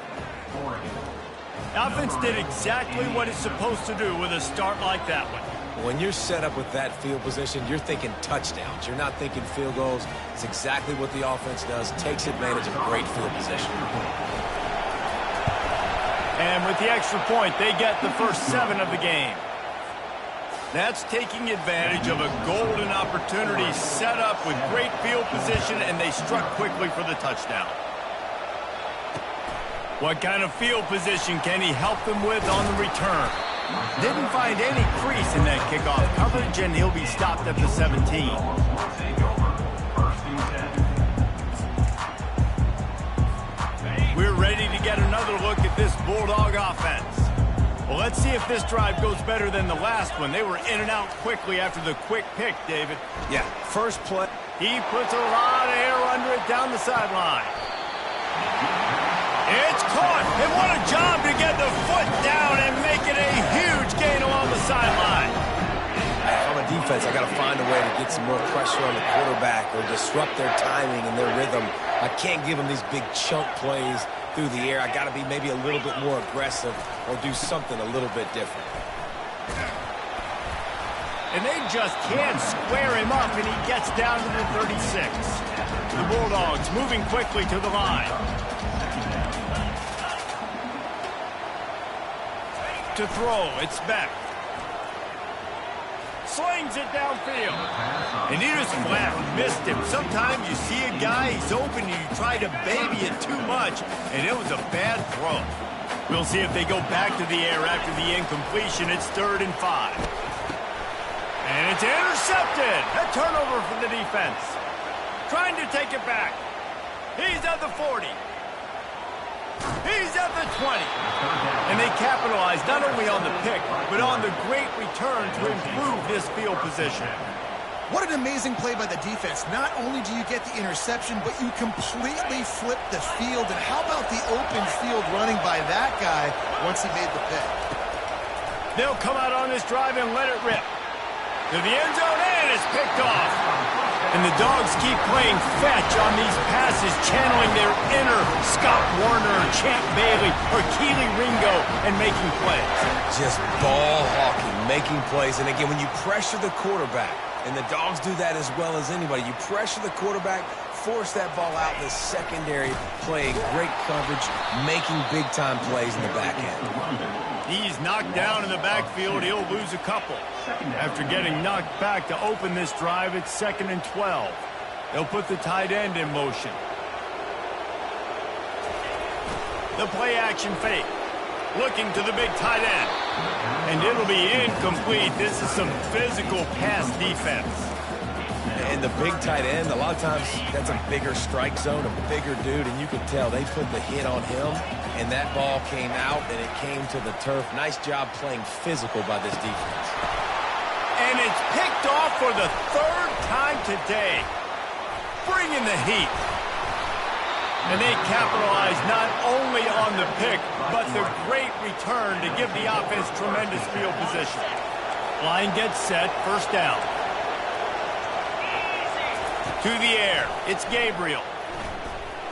The offense did exactly what it's supposed to do with a start like that one. When you're set up with that field position, you're thinking touchdowns. You're not thinking field goals. It's exactly what the offense does. Takes advantage of great field position. And with the extra point, they get the first 7 of the game. That's taking advantage of a golden opportunity set up with great field position, and they struck quickly for the touchdown. What kind of field position can he help them with on the return? Didn't find any crease in that kickoff coverage, and he'll be stopped at the 17. We're ready to get another look at this Bulldog offense. Well, let's see if this drive goes better than the last one. They were in and out quickly after the quick pick, David. Yeah, first play. He puts a lot of air under it down the sideline. It's caught, and what a job to get the foot down and make it a huge gain along the sideline. If I'm a defense, I got to find a way to get some more pressure on the quarterback or disrupt their timing and their rhythm. I can't give them these big chunk plays through the air. I got to be maybe a little bit more aggressive or do something a little bit different. And they just can't square him up, and he gets down to the 36. The Bulldogs moving quickly to the line. To throw, it's Beck. Slings it downfield. And he just flat missed him. Sometimes you see a guy, he's open, and you try to baby it too much, and it was a bad throw. We'll see if they go back to the air after the incompletion. It's 3rd and 5. And it's intercepted. A turnover for the defense. Trying to take it back. He's at the 40. He's at the 20. And they capitalize not only on the pick, but on the great return to improve this field position. What an amazing play by the defense. Not only do you get the interception, but you completely flip the field. And how about the open field running by that guy once he made the pick? They'll come out on this drive and let it rip. To the end zone, and it's picked off. And the Dogs keep playing fetch on these passes, channeling their inner Scott Warner, Champ Bailey, or Keely Ringo, and making plays. Just ball hawking, making plays. And again, when you pressure the quarterback, and the Dogs do that as well as anybody, you pressure the quarterback, force that ball out in the secondary, playing great coverage, making big-time plays in the back end. He's knocked down in the backfield. He'll lose a couple. After getting knocked back to open this drive, it's 2nd and 12. They'll put the tight end in motion. The play action fake. Looking to the big tight end. And it'll be incomplete. This is some physical pass defense. And the big tight end, a lot of times that's a bigger strike zone, a bigger dude, and you can tell they put the hit on him, and that ball came out, and it came to the turf. Nice job playing physical by this defense. And it's picked off for the 3rd time today. Bringing the heat. And they capitalize not only on the pick, but the great return to give the offense tremendous field position. Line gets set, 1st down. To the air, it's Gabriel.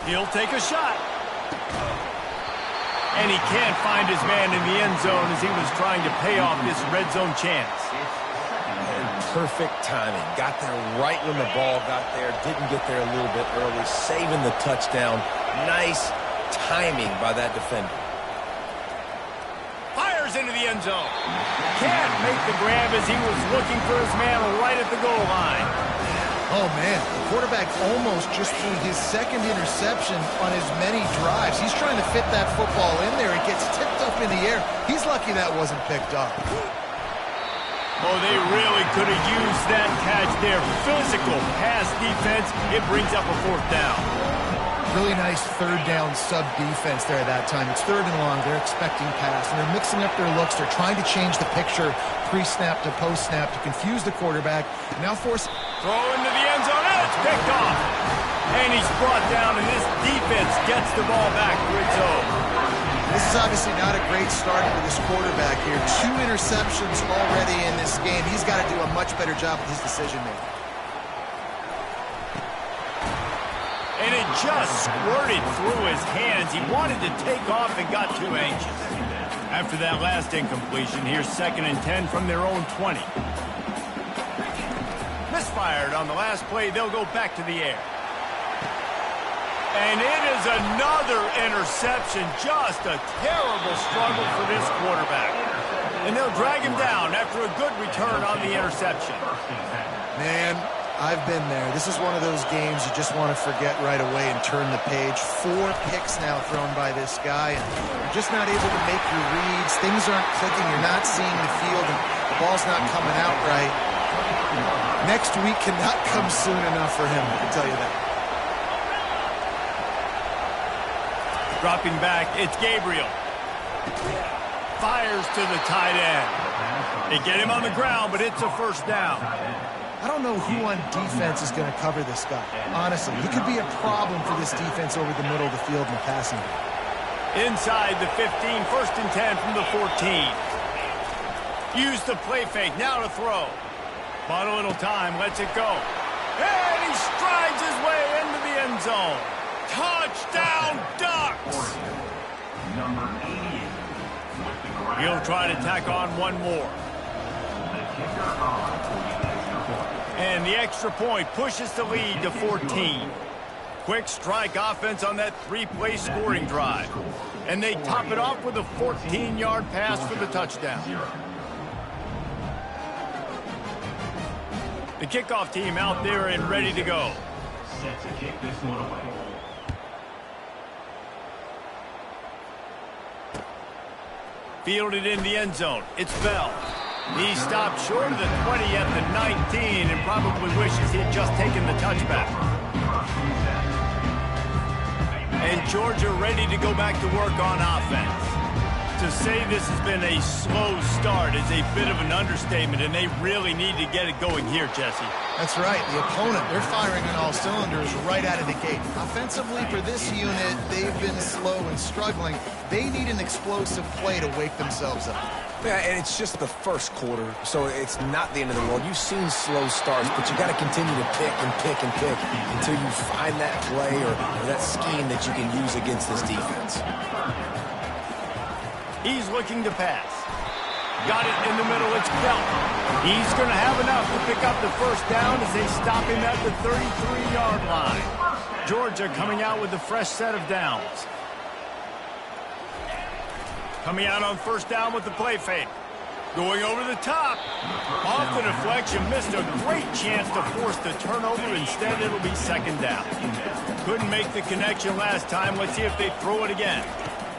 He'll take a shot. And he can't find his man in the end zone as he was trying to pay off this red zone chance. And perfect timing. Got there right when the ball got there. Didn't get there a little bit early. Saving the touchdown. Nice timing by that defender. Fires into the end zone. Can't make the grab as he was looking for his man right at the goal line. Oh, man, the quarterback almost just threw his 2nd interception on as many drives. He's trying to fit that football in there. It gets tipped up in the air. He's lucky that wasn't picked up. Oh, they really could have used that catch there. Physical pass defense. It brings up a 4th down. Really nice third down sub defense there at that time. It's third and long. They're expecting pass, and they're mixing up their looks. They're trying to change the picture pre-snap to post-snap to confuse the quarterback. Now force... Throw into the end zone, and it's picked off. And he's brought down, and this defense gets the ball back for its own. This is obviously not a great start for this quarterback here. 2 interceptions already in this game. He's got to do a much better job with his decision-making. And it just squirted through his hands. He wanted to take off and got too anxious. After that last incompletion, here's 2nd and 10 from their own 20. Misfired on the last play. They'll go back to the air. And it is another interception. Just a terrible struggle for this quarterback. And they'll drag him down after a good return on the interception. Man, I've been there. This is one of those games you just want to forget right away and turn the page. 4 picks now thrown by this guy, and you're just not able to make your reads. Things aren't clicking. You're not seeing the field, and the ball's not coming out right. Next week cannot come soon enough for him, I can tell you that. Dropping back, it's Gabriel. Fires to the tight end. They get him on the ground, but it's a first down. I don't know who on defense is going to cover this guy. Honestly, he could be a problem for this defense over the middle of the field in the passing game. Inside the 15, 1st and 10 from the 14. Use the play fake, now to throw. Bought a little time, lets it go. And he strides his way into the end zone. Touchdown, Ducks! Number 88 with the grab. He'll try to tack on one more. The kicker on. And the extra point pushes the lead to 14. Quick strike offense on that 3-play scoring drive. And they top it off with a 14-yard pass for the touchdown. The kickoff team out there and ready to go. Set to kick this one away. Fielded in the end zone. It's Bell. He stopped short of the 20 at the 19 and probably wishes he had just taken the touchback. And Georgia ready to go back to work on offense. To say this has been a slow start is a bit of an understatement, and they really need to get it going here, Jesse. That's right. The opponent, they're firing on all cylinders right out of the gate. Offensively, for this unit, they've been slow and struggling. They need an explosive play to wake themselves up. Yeah, and it's just the first quarter, so it's not the end of the world. You've seen slow starts, but you got to continue to pick and pick and pick until you find that play or that scheme that you can use against this defense. He's looking to pass. Got it in the middle. It's Bell. He's going to have enough to pick up the first down as they stop him at the 33-yard line. Georgia coming out with a fresh set of downs. Coming out on first down with the play fake. Going over the top. Off the deflection. Missed a great chance to force the turnover. Instead, it'll be 2nd down. Couldn't make the connection last time. Let's see if they throw it again.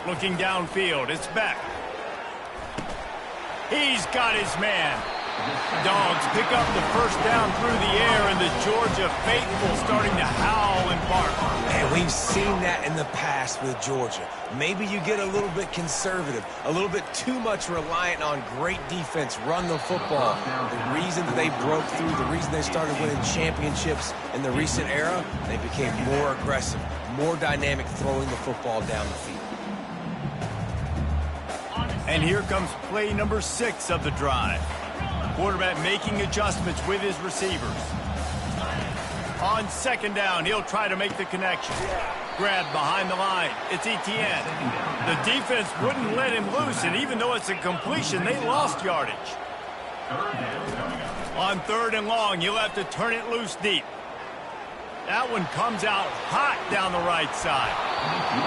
Looking downfield. It's back. He's got his man. Dogs pick up the first down through the air, and the Georgia faithful starting to howl and bark. And we've seen that in the past with Georgia. Maybe you get a little bit conservative, a little bit too much reliant on great defense, run the football. The reason that they broke through, the reason they started winning championships in the recent era, they became more aggressive, more dynamic throwing the football down the field. And here comes play number 6 of the drive. Quarterback making adjustments with his receivers. On 2nd down, he'll try to make the connection. Grab behind the line. It's Etienne. The defense wouldn't let him loose, and even though it's a completion, they lost yardage. On 3rd and long, he'll have to turn it loose deep. That one comes out hot down the right side.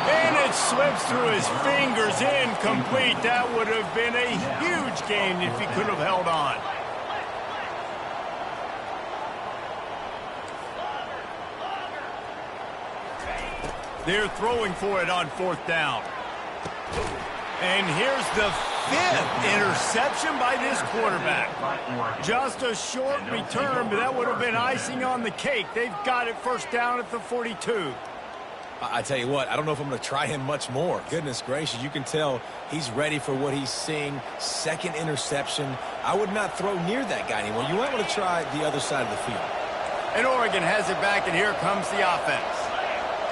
And it slips through his fingers, incomplete. That would have been a huge gain if he could have held on. They're throwing for it on 4th down. And here's the 5th interception by this quarterback. Just a short return, but that would have been icing on the cake. They've got it first down at the 42. I tell you what, I don't know if I'm going to try him much more. Goodness gracious, you can tell he's ready for what he's seeing. Second interception. I would not throw near that guy anymore. You might want to try the other side of the field. And Oregon has it back, and here comes the offense.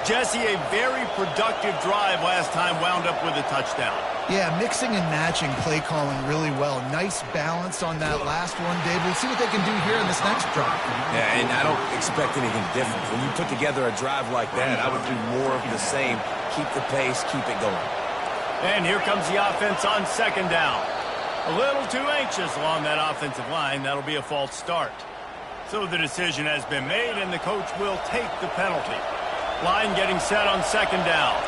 Jesse, a very productive drive last time, wound up with a touchdown. Yeah, mixing and matching play calling really well. Nice balance on that last one, Dave. We'll see what they can do here in this next drive. Yeah, and I don't expect anything different. When you put together a drive like that, I would do more of the same. Keep the pace, keep it going. And here comes the offense on second down. A little too anxious along that offensive line. That'll be a false start. So the decision has been made, and the coach will take the penalty. Line getting set on second down.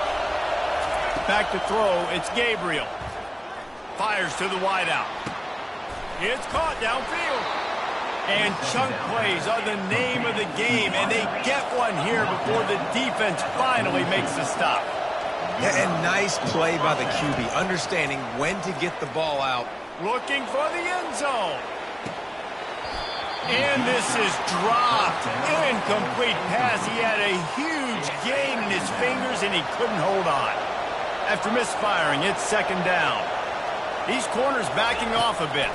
Back to throw, it's Gabriel. Fires to the wideout. It's caught downfield. And chunk plays are the name of the game, and they get one here before the defense finally makes the stop. Yeah, and nice play by the QB, understanding when to get the ball out. Looking for the end zone. And this is dropped. Incomplete pass. He had a huge gain in his fingers, and he couldn't hold on. After misfiring, it's second down. These corners backing off a bit.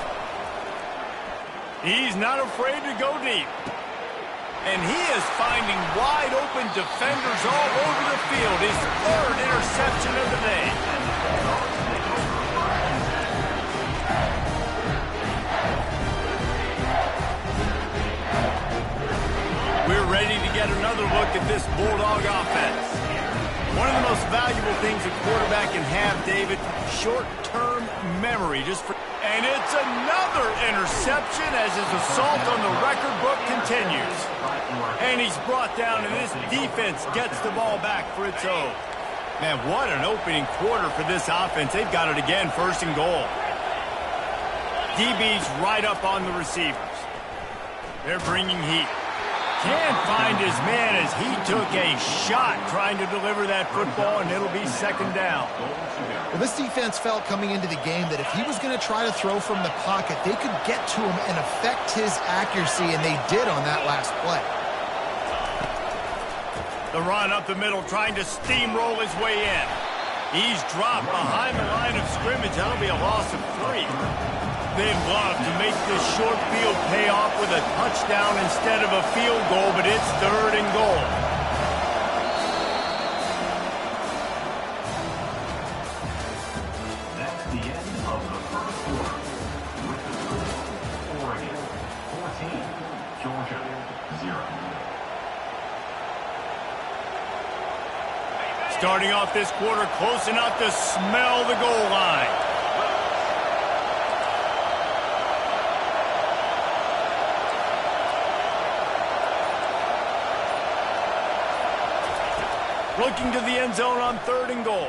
He's not afraid to go deep. And he is finding wide open defenders all over the field. His third interception of the day. We're ready to get another look at this Bulldog offense. One of the most valuable things a quarterback can have, David, short-term memory. And it's another interception as his assault on the record book continues. And he's brought down, and this defense gets the ball back for its own. Man, what an opening quarter for this offense. They've got it again, first and goal. DB's right up on the receivers. They're bringing heat. Can't find his man as he took a shot trying to deliver that football, and it'll be second down. Well, this defense felt coming into the game that if he was going to try to throw from the pocket, they could get to him and affect his accuracy, and they did on that last play. The run up the middle, trying to steamroll his way in. He's dropped behind the line of scrimmage. That'll be a loss of 3. They'd love to make this short field pay off with a touchdown instead of a field goal, but it's third and goal. That's the end of the first quarter. With the score, Oregon 14, Georgia 0. Starting off this quarter close enough to smell the goal line. Looking to the end zone on third and goal.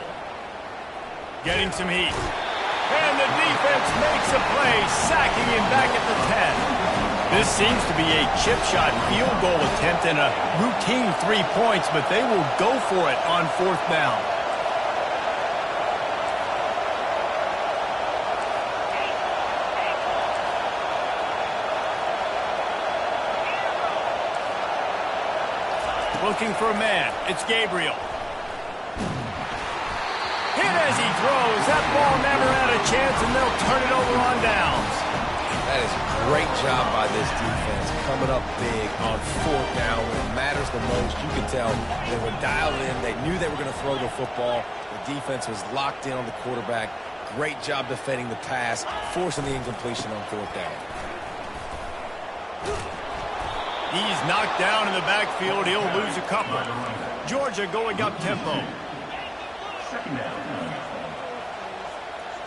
Getting some heat. And the defense makes a play, sacking him back at the 10. This seems to be a chip shot field goal attempt and a routine 3 points, but they will go for it on fourth down. Looking for a man. It's Gabriel. Hit as he throws. That ball never had a chance, and they'll turn it over on downs. That is a great job by this defense, coming up big on fourth down when it matters the most. You can tell they were dialed in. They knew they were going to throw the football. The defense was locked in on the quarterback. Great job defending the pass, forcing the incompletion on fourth down. He's knocked down in the backfield. He'll lose a couple. Georgia going up tempo. Second down.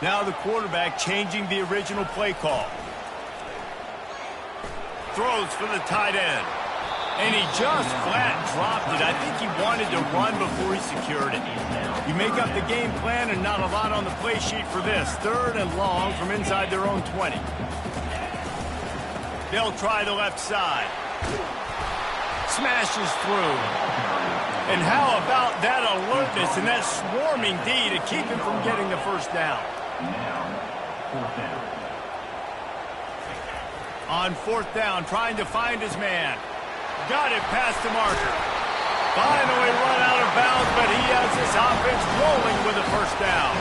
Now the quarterback changing the original play call. Throws for the tight end. And he just flat dropped it. I think he wanted to run before he secured it. You make up the game plan and not a lot on the play sheet for this. Third and long from inside their own 20. They'll try the left side. Smashes through. And how about that alertness and that swarming D to keep him from getting the first down? Now, fourth down. On fourth down, trying to find his man. Got it past the marker. Finally run out of bounds, but he has this offense rolling with a first down.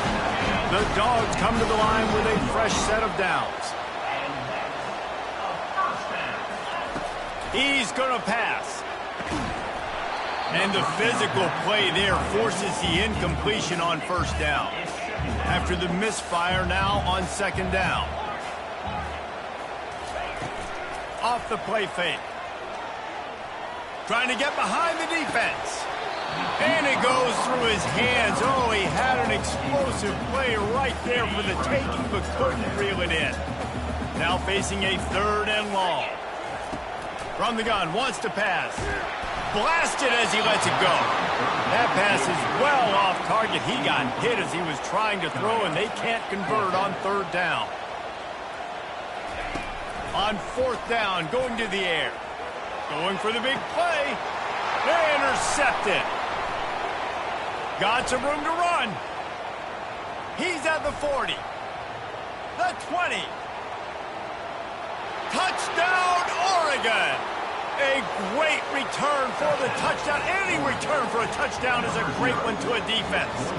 The Dogs come to the line with a fresh set of downs. He's going to pass. And the physical play there forces the incompletion on first down. After the misfire, now on second down. Off the play fake. Trying to get behind the defense. And it goes through his hands. Oh, he had an explosive play right there for the taking, but couldn't reel it in. Now facing a 3rd and long. From the gun, wants to pass. Blasted as he lets it go. That pass is well off target. He got hit as he was trying to throw, and they can't convert on 3rd down. On 4th down, going to the air. Going for the big play. They intercepted. Got some room to run. He's at the 40. The 20. Touchdown, Oregon. A great return for the touchdown. Any return for a touchdown is a great one to a defense.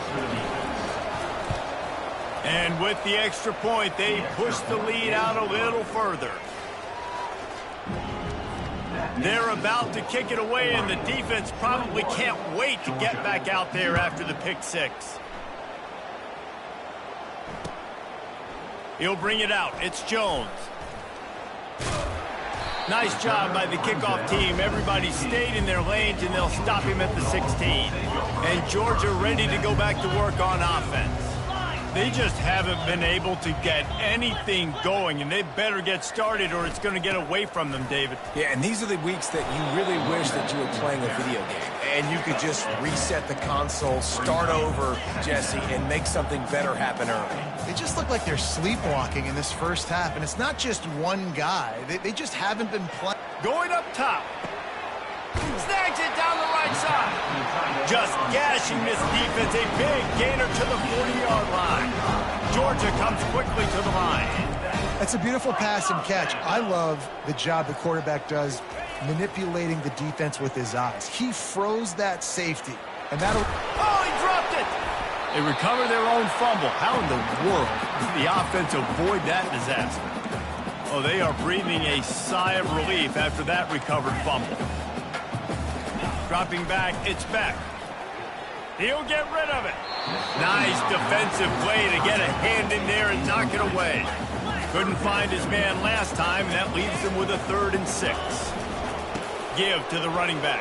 And with the extra point, they push the lead out a little further. They're about to kick it away, and the defense probably can't wait to get back out there after the pick six. He'll bring it out. It's Jones. Nice job by the kickoff team. Everybody stayed in their lanes, and they'll stop him at the 16. And Georgia ready to go back to work on offense. They just haven't been able to get anything going, and they better get started or it's going to get away from them, David. Yeah, and these are the weeks that you really wish that you were playing a video game and you could just reset the console, start over, Jesse, and make something better happen early. They just look like they're sleepwalking in this first half, and it's not just one guy. They just haven't been playing. Going up top. Snags it down the right side. Just gashing this defense. A big gainer to the 40-yard line. Georgia comes quickly to the line. That's a beautiful pass and catch. I love the job the quarterback does manipulating the defense with his eyes. He froze that safety. And that'll... Oh, he dropped it. They recover their own fumble. How in the world did the offense avoid that disaster? Oh, they are breathing a sigh of relief after that recovered fumble. Dropping back, it's Beck. He'll get rid of it. Nice defensive play to get a hand in there and knock it away. Couldn't find his man last time, and that leaves him with a 3rd and 6. Give to the running back.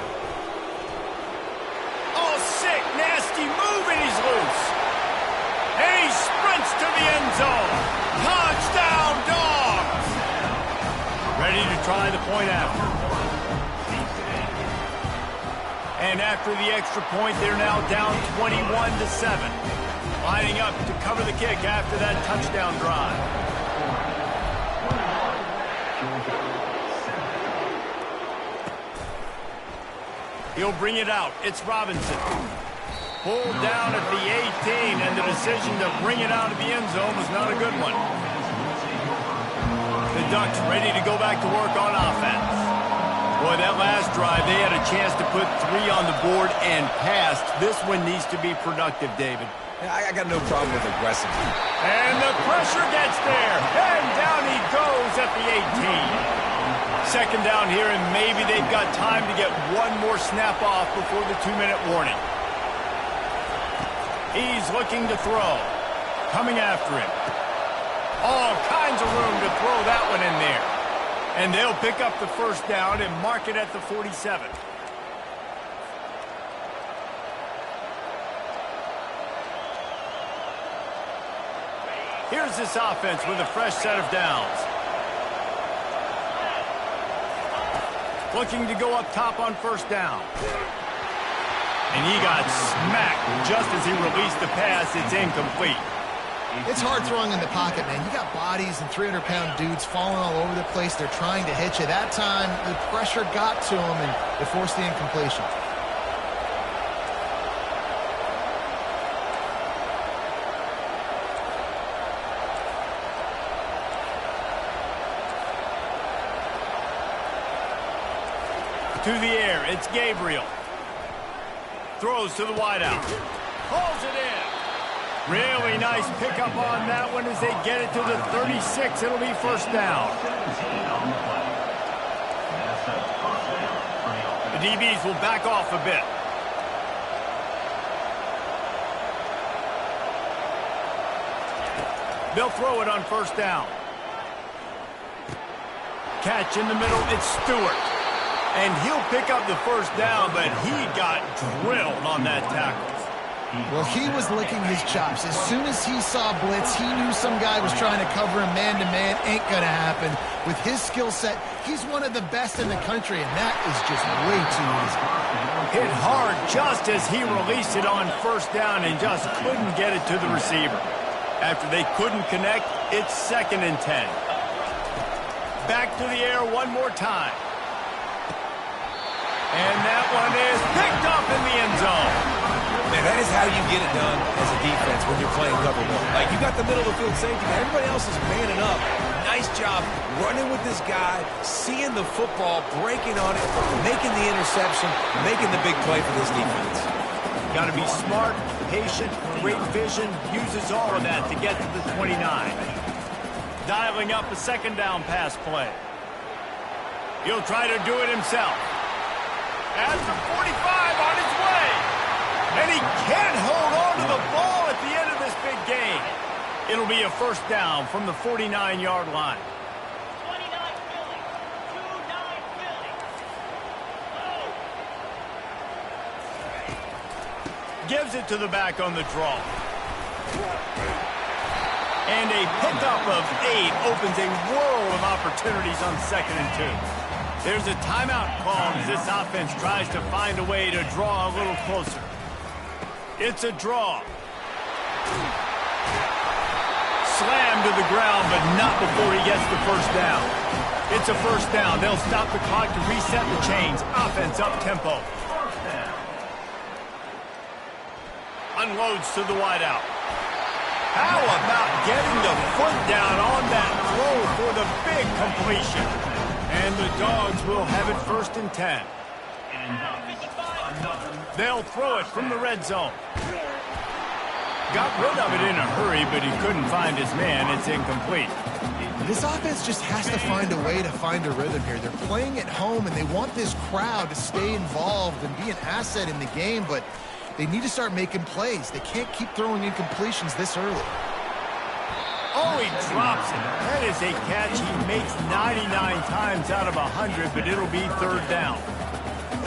Oh, sick, nasty move, and he's loose. And he sprints to the end zone. Touchdown, Dogs! Ready to try the point after. And after the extra point, they're now down 21-7. Lining up to cover the kick after that touchdown drive. He'll bring it out. It's Robinson. Pulled down at the 18, and the decision to bring it out of the end zone was not a good one. The Ducks ready to go back to work on offense. Boy, that last drive, they had a chance to put 3 on the board and passed. This one needs to be productive, David. Yeah, I got no problem with aggressive. And the pressure gets there. And down he goes at the 18. Second down here, and maybe they've got time to get one more snap off before the 2-minute warning. He's looking to throw. Coming after him. All kinds of room to throw that one in there. And they'll pick up the first down and mark it at the 47. Here's this offense with a fresh set of downs. Looking to go up top on first down. And he got smacked just as he released the pass. It's incomplete. It's hard throwing in the pocket, man. You got bodies and 300-pound dudes falling all over the place. They're trying to hit you. That time, the pressure got to him, and it forced the incompletion. To the air, it's Gabriel. Throws to the wideout. Pulls it in. Really nice pickup on that one as they get it to the 36. It'll be first down. The DBs will back off a bit. They'll throw it on first down. Catch in the middle, it's Stewart. And he'll pick up the first down, but he got drilled on that tackle. Well, he was licking his chops. As soon as he saw blitz, he knew some guy was trying to cover him man-to-man. Ain't going to happen. With his skill set, he's one of the best in the country, and that is just way too easy. Hit hard just as he released it on first down and just couldn't get it to the receiver. After they couldn't connect, it's 2nd and 10. Back to the air one more time. And that one is picked up in the end zone. Man, that is how you get it done as a defense when you're playing cover one. Like, you got the middle of the field safety, but everybody else is manning up. Nice job running with this guy, seeing the football, breaking on it, making the interception, making the big play for this defense. Got to be smart, patient, great vision, uses all of that to get to the 29. Dialing up a 2nd down pass play. He'll try to do it himself. As the 45 on his way. And he can't hold on to the ball at the end of this big game. It'll be a first down from the 49-yard line. 29 Philly. 29 Philly. Gives it to the back on the draw. And a pickup of 8 opens a world of opportunities on 2nd and 2. There's a timeout called as this offense tries to find a way to draw a little closer. It's a draw. Slammed to the ground, but not before he gets the first down. It's a first down. They'll stop the clock to reset the chains. Offense up tempo. Unloads to the wideout. How about getting the foot down on that throw for the big completion? And the Dogs will have it 1st and 10. They'll throw it from the red zone. Got rid of it in a hurry, but he couldn't find his man. It's incomplete. This offense just has to find a way to find a rhythm here. They're playing at home, and they want this crowd to stay involved and be an asset in the game, but they need to start making plays. They can't keep throwing incompletions this early. Oh, he drops it. That is a catch he makes 99 times out of 100, but it'll be 3rd down.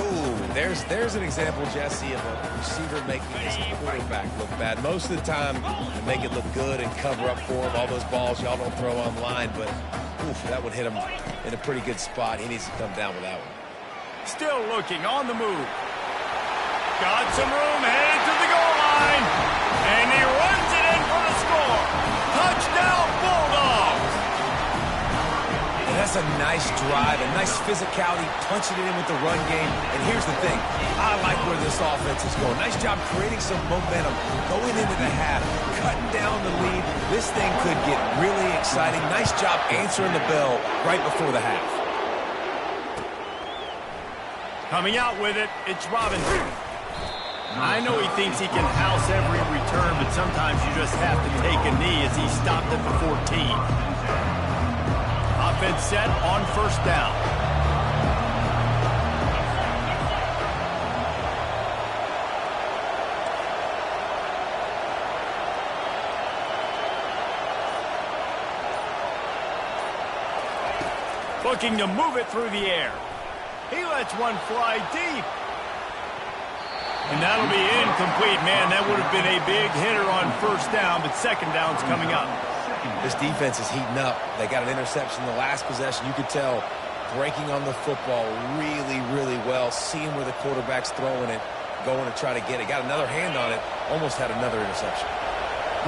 Ooh, there's an example, Jesse, of a receiver making his quarterback look bad. Most of the time, they make it look good and cover up for him. All those balls y'all don't throw on line, but oof, that would hit him in a pretty good spot. He needs to come down with that one. Still looking on the move. Got some room, headed to the goal line. And he runs it in for the score. Touchdown, Bulldogs! And that's a nice drive, a nice physicality, punching it in with the run game. And here's the thing, I like where this offense is going. Nice job creating some momentum, going into the half, cutting down the lead. This thing could get really exciting. Nice job answering the bell right before the half. Coming out with it, it's Robinson. I know he thinks he can house every return, but sometimes you just have to take a knee as he stopped at the 14. Offense set on first down. Looking to move it through the air. He lets one fly deep. And that'll be incomplete, man. That would have been a big hitter on first down, but 2nd down's coming up. This defense is heating up. They got an interception the last possession. You could tell breaking on the football really, really well, seeing where the quarterback's throwing it, going to try to get it. Got another hand on it, almost had another interception.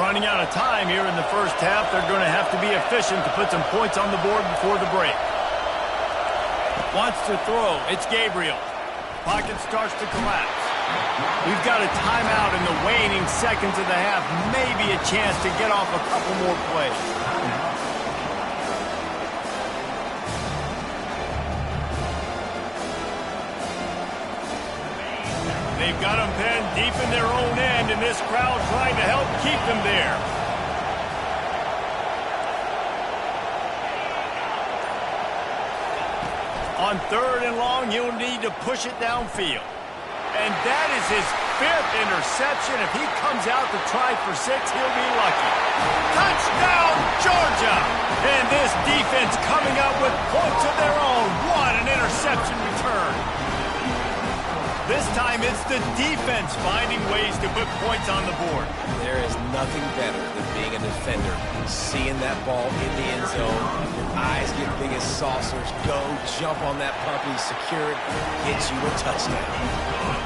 Running out of time here in the first half. They're going to have to be efficient to put some points on the board before the break. Wants to throw. It's Gabriel. Pocket starts to collapse. We've got a timeout in the waning seconds of the half. Maybe a chance to get off a couple more plays. They've got them pinned deep in their own end, and this crowd trying to help keep them there. On 3rd and long, he'll need to push it downfield. And that is his 5th interception. If he comes out to try for 6, he'll be lucky. Touchdown, Georgia! And this defense coming up with points of their own. What an interception return. This time it's the defense finding ways to put points on the board. There is nothing better than being a defender, seeing that ball in the end zone, your eyes get big as saucers, go, jump on that puppy, secure it, get you a touchdown.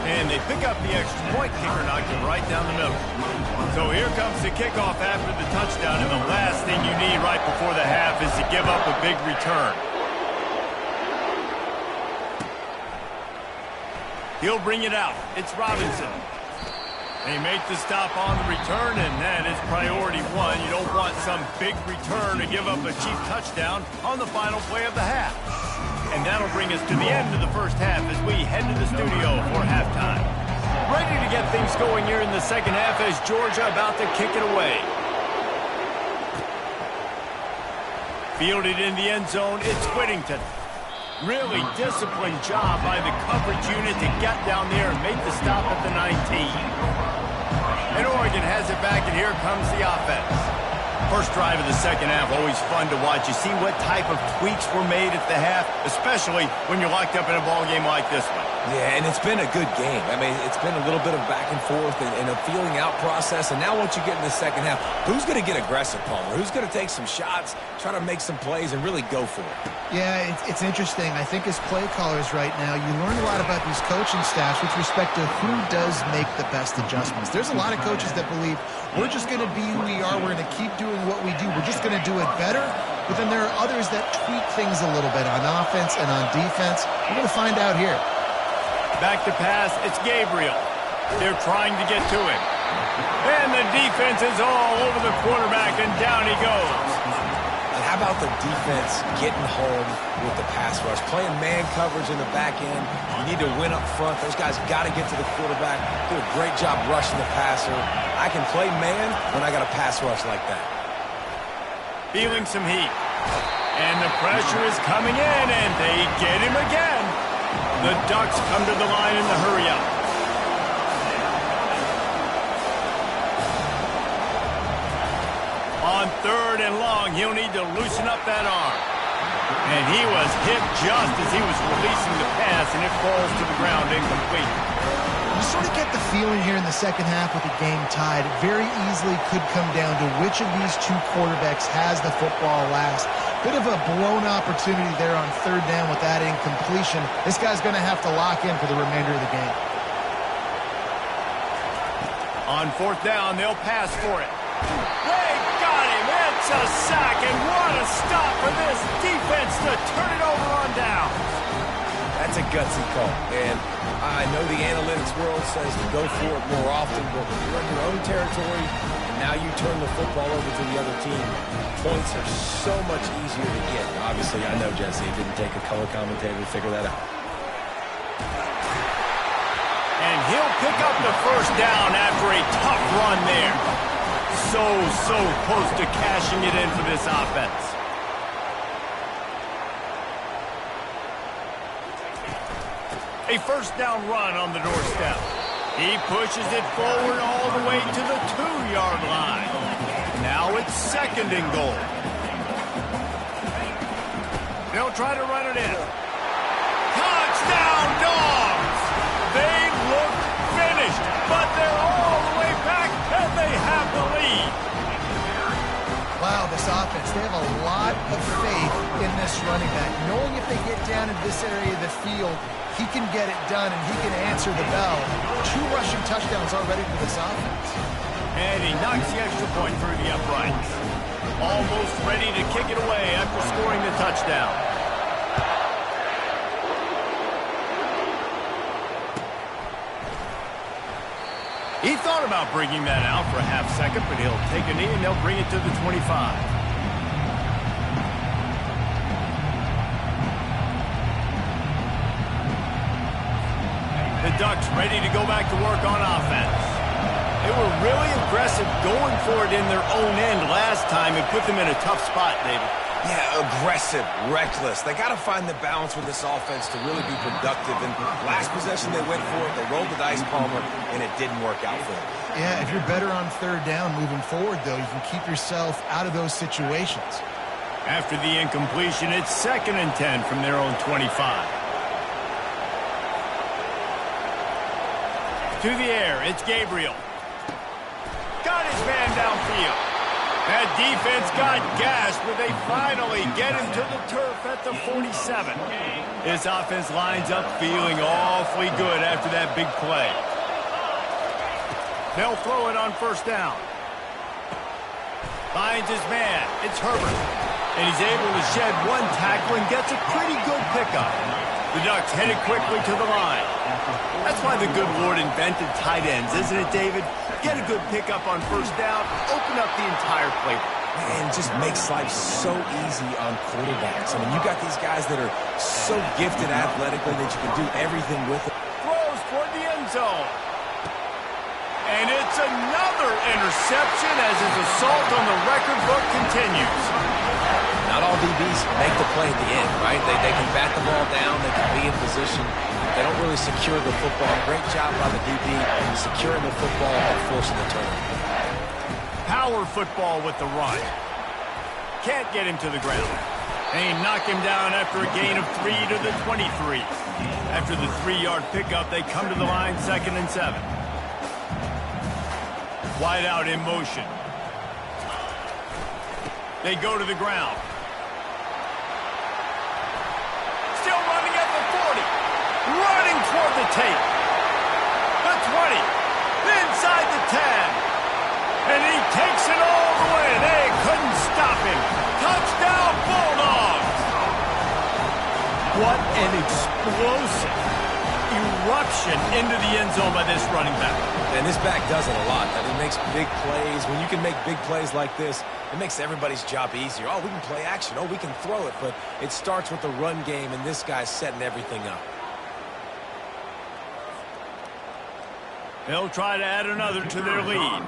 And they pick up the extra point. Kicker knocked it right down the middle. So here comes the kickoff after the touchdown, and the last thing you need right before the half is to give up a big return. He'll bring it out. It's Robinson. They make the stop on the return, and that is priority 1. You don't want some big return to give up a cheap touchdown on the final play of the half. And that'll bring us to the end of the first half as we head to the studio for halftime. Ready to get things going here in the second half as Georgia about to kick it away. Fielded in the end zone, it's Whittington. Really disciplined job by the coverage unit to get down there and make the stop at the 19. And Oregon has it back, and here comes the offense. First drive of the second half, always fun to watch. You see what type of tweaks were made at the half, especially when you're locked up in a ball game like this one. Yeah, and it's been a good game. I mean, it's been a little bit of back and forth and a feeling out process. And now once you get in the second half, who's going to get aggressive, Palmer? Who's going to take some shots, try to make some plays, and really go for it? Yeah, it's interesting. I think as play callers right now, you learn a lot about these coaching staffs with respect to who does make the best adjustments. There's a lot of coaches that believe we're just going to be who we are. We're going to keep doing what we do. We're just going to do it better. But then there are others that tweak things a little bit on offense and on defense. We're going to find out here. Back to pass, it's Gabriel. They're trying to get to him. And the defense is all over the quarterback, and down he goes. And how about the defense getting home with the pass rush? Playing man coverage in the back end. You need to win up front. Those guys got to get to the quarterback. Do a great job rushing the passer. I can play man when I got a pass rush like that. Feeling some heat. And the pressure is coming in, and they get him again. The Ducks come to the line in the hurry-up. On 3rd and long, he'll need to loosen up that arm. And he was hit just as he was releasing the pass, and it falls to the ground incomplete. You sort of get the feeling here in the second half with the game tied. It very easily could come down to which of these two quarterbacks has the football last. Bit of a blown opportunity there on 3rd down with that incompletion. This guy's going to have to lock in for the remainder of the game. On 4th down, they'll pass for it. They got him. It's a sack, and what a stop for this defense to turn it over on down. That's a gutsy call. And I know the analytics world says to go for it more often, but when you're in your own territory, and now you turn the football over to the other team, points are so much easier to get. Obviously, I know, Jesse, it didn't take a color commentator to figure that out. And he'll pick up the first down after a tough run there. So close to cashing it in for this offense. A first down run on the doorstep. He pushes it forward all the way to the 2-yard line. Now it's 2nd and goal. They'll try to run it in. Touchdown, Dogs! They look finished, but they're all the way back, and they have the lead. Wow, this offense, they have a lot of faith in this running back. Knowing if they get down in this area of the field, he can get it done and he can answer the bell. 2 rushing touchdowns already for this offense. And he knocks the extra point through the uprights. Almost ready to kick it away after scoring the touchdown. He thought about bringing that out for a half second, but he'll take a knee and they'll bring it to the 25. The Ducks ready to go back to work on offense. They were really aggressive going for it in their own end last time and put them in a tough spot, David. Yeah, aggressive, reckless. They got to find the balance with this offense to really be productive. And last possession they went for it, they rolled the dice, Palmer, and it didn't work out for them. Yeah, if you're better on third down moving forward, though, you can keep yourself out of those situations. After the incompletion, it's 2nd and 10 from their own 25. To the air, it's Gabriel. Got his man downfield. That defense got gashed, but they finally get him to the turf at the 47. This offense lines up feeling awfully good after that big play. They'll throw it on first down. Finds his man. It's Herbert. And he's able to shed one tackle and gets a pretty good pickup. The Ducks headed quickly to the line. That's why the good Lord invented tight ends, isn't it, David? Get a good pickup on first down, open up the entire playbook. Man, just makes life so easy on quarterbacks. I mean, you got these guys that are so gifted athletically that you can do everything with them. Throws toward the end zone. And it's another interception as his assault on the record book continues. Not all DBs make the play at the end, right? They can bat the ball down, they can be in position. They don't really secure the football. Great job by the DB securing the football and forcing the turnover. Power football with the run. Can't get him to the ground. They knock him down after a gain of 3 to the 23. After the 3-yard pickup, they come to the line 2nd and 7. Wide out in motion. They go to the ground. Still running at the 40. Running toward the tape. The 20. Inside the 10. And he takes it all the way. They couldn't stop him. Touchdown, Bulldogs. What an explosive eruption into the end zone by this running back. And this back does it a lot. I mean, makes big plays. When you can make big plays like this, it makes everybody's job easier. Oh, we can play action. Oh, we can throw it. But it starts with the run game, and this guy's setting everything up. They'll try to add another to their lead.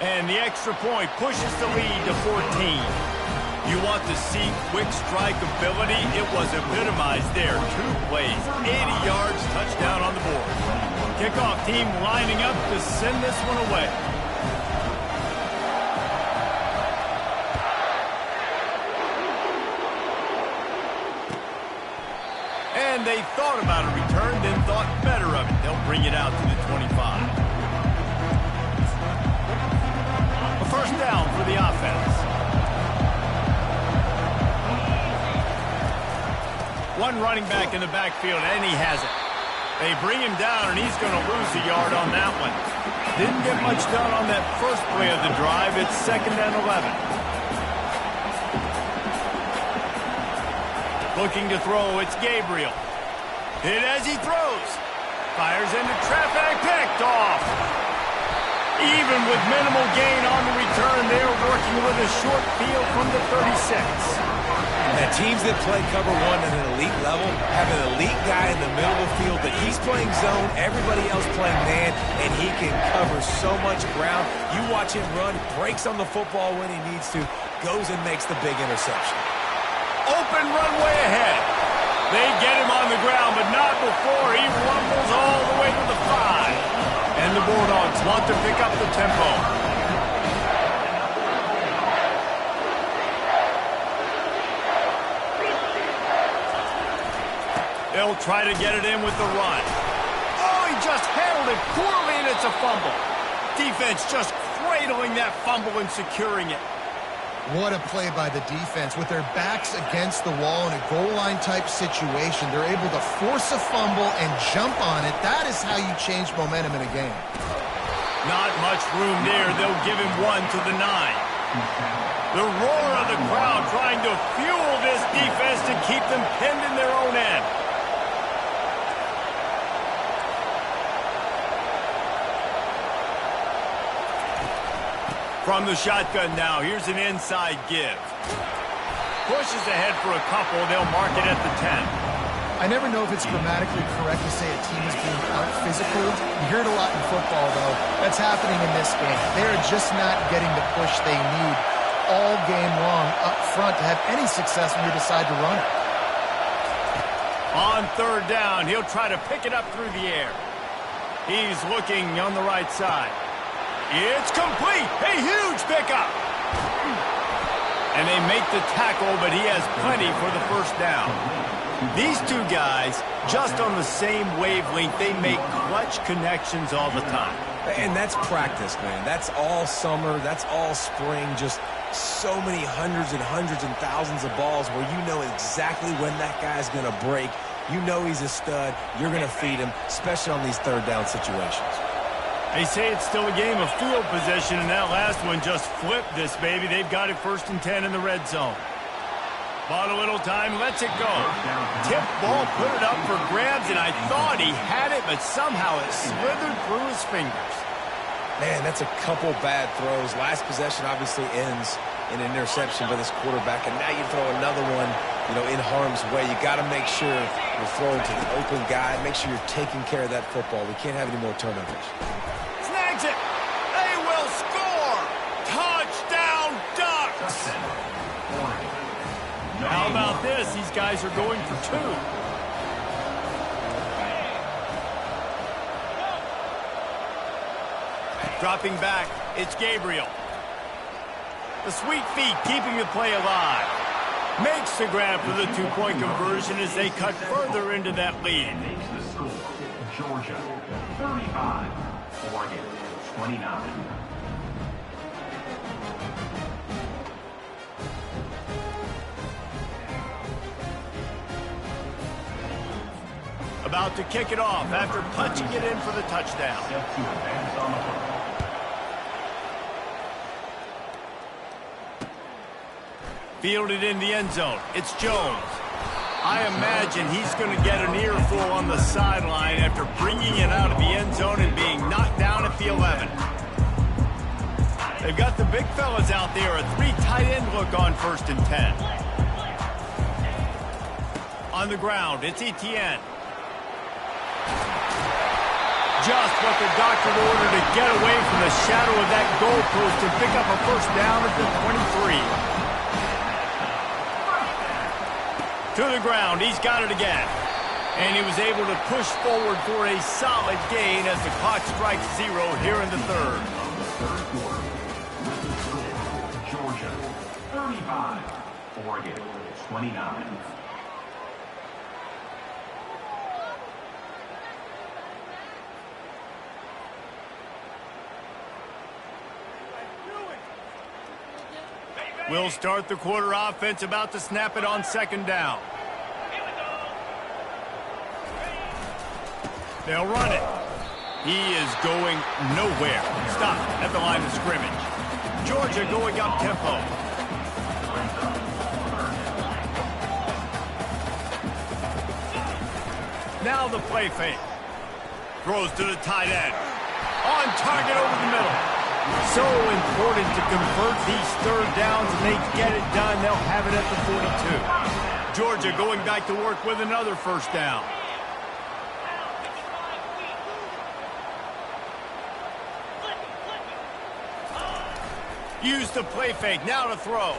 And the extra point pushes the lead to 14. You want to see quick strike ability? It was epitomized there. 2 plays, 80 yards, touchdown on the board. Kickoff team lining up to send this one away. And they thought about a return, then thought better of it. They'll bring it out to the 25. A first down for the offense. One running back in the backfield, and he has it. They bring him down, and he's going to lose a yard on that one. Didn't get much done on that first play of the drive. It's 2nd and 11. Looking to throw, it's Gabriel. Hit as he throws. Fires into traffic, picked off. Even with minimal gain on the return, they're working with a short field from the 36. And teams that play cover 1 at an elite level have an elite guy in the middle of the field that he's playing zone, everybody else playing man, and he can cover so much ground. You watch him run, breaks on the football when he needs to, goes and makes the big interception. Open runway ahead. They get him on the ground, but not before he rumbles all the way to the 5. And the Bulldogs want to pick up the tempo. They'll try to get it in with the run. Oh, he just handled it poorly, and it's a fumble. Defense just cradling that fumble and securing it. What a play by the defense. With their backs against the wall in a goal line type situation, they're able to force a fumble and jump on it. That is how you change momentum in a game. Not much room there. They'll give him 1 to the 9. The roar of the crowd trying to fuel this defense to keep them pinned in their own end. From the shotgun now, here's an inside give. Pushes ahead for a couple. They'll mark it at the 10. I never know if it's grammatically correct to say a team is being out-physical. You hear it a lot in football, though. That's happening in this game. They are just not getting the push they need all game long up front to have any success when you decide to run it. On third down, he'll try to pick it up through the air. He's looking on the right side. It's complete. A huge pickup. And they make the tackle, but he has plenty for the first down. These two guys, just on the same wavelength, they make clutch connections all the time. And that's practice, man. That's all summer. That's all spring. Just so many hundreds and thousands of balls where you know exactly when that guy's going to break. You know he's a stud. You're going to feed him, especially on these third down situations. They say it's still a game of field position, and that last one just flipped this baby. They've got it 1st and 10 in the red zone. Bought a little time, lets it go. Tip ball, put it up for grabs, and I thought he had it, but somehow it slithered through his fingers. Man, that's a couple bad throws. Last possession obviously ends in an interception by this quarterback, and now you throw another one, in harm's way. You got to make sure you're throwing to the open guy. Make sure you're taking care of that football. We can't have any more turnovers. Snags it. They will score. Touchdown, Ducks. How about this? These guys are going for 2. Dropping back, it's Gabriel. The sweet feet keeping the play alive. Makes the grab for the 2-point conversion as they cut further into that lead. Makes the score. Georgia, 35. Oregon, 29. About to kick it off after punching it in for the touchdown. Set to advance on the football. Fielded in the end zone. It's Jones. I imagine he's going to get an earful on the sideline after bringing it out of the end zone and being knocked down at the 11. They've got the big fellas out there. A 3 tight end look on 1st and 10. On the ground, it's Etienne. Just what the doctor ordered to get away from the shadow of that goalpost to pick up a first down at the 23. To the ground, he's got it again. And he was able to push forward for a solid gain as the clock strikes 0 here in the third. Third quarter. Georgia, 35. Oregon, 29. We'll start the quarter offense, about to snap it on 2nd down. They'll run it. He is going nowhere. Stop at the line of scrimmage. Georgia going up tempo. Now the play fake. Throws to the tight end. On target over the middle. So important to convert these third downs, and they get it done. They'll have it at the 42. Georgia going back to work with another first down. Use the play fake. Now to throw.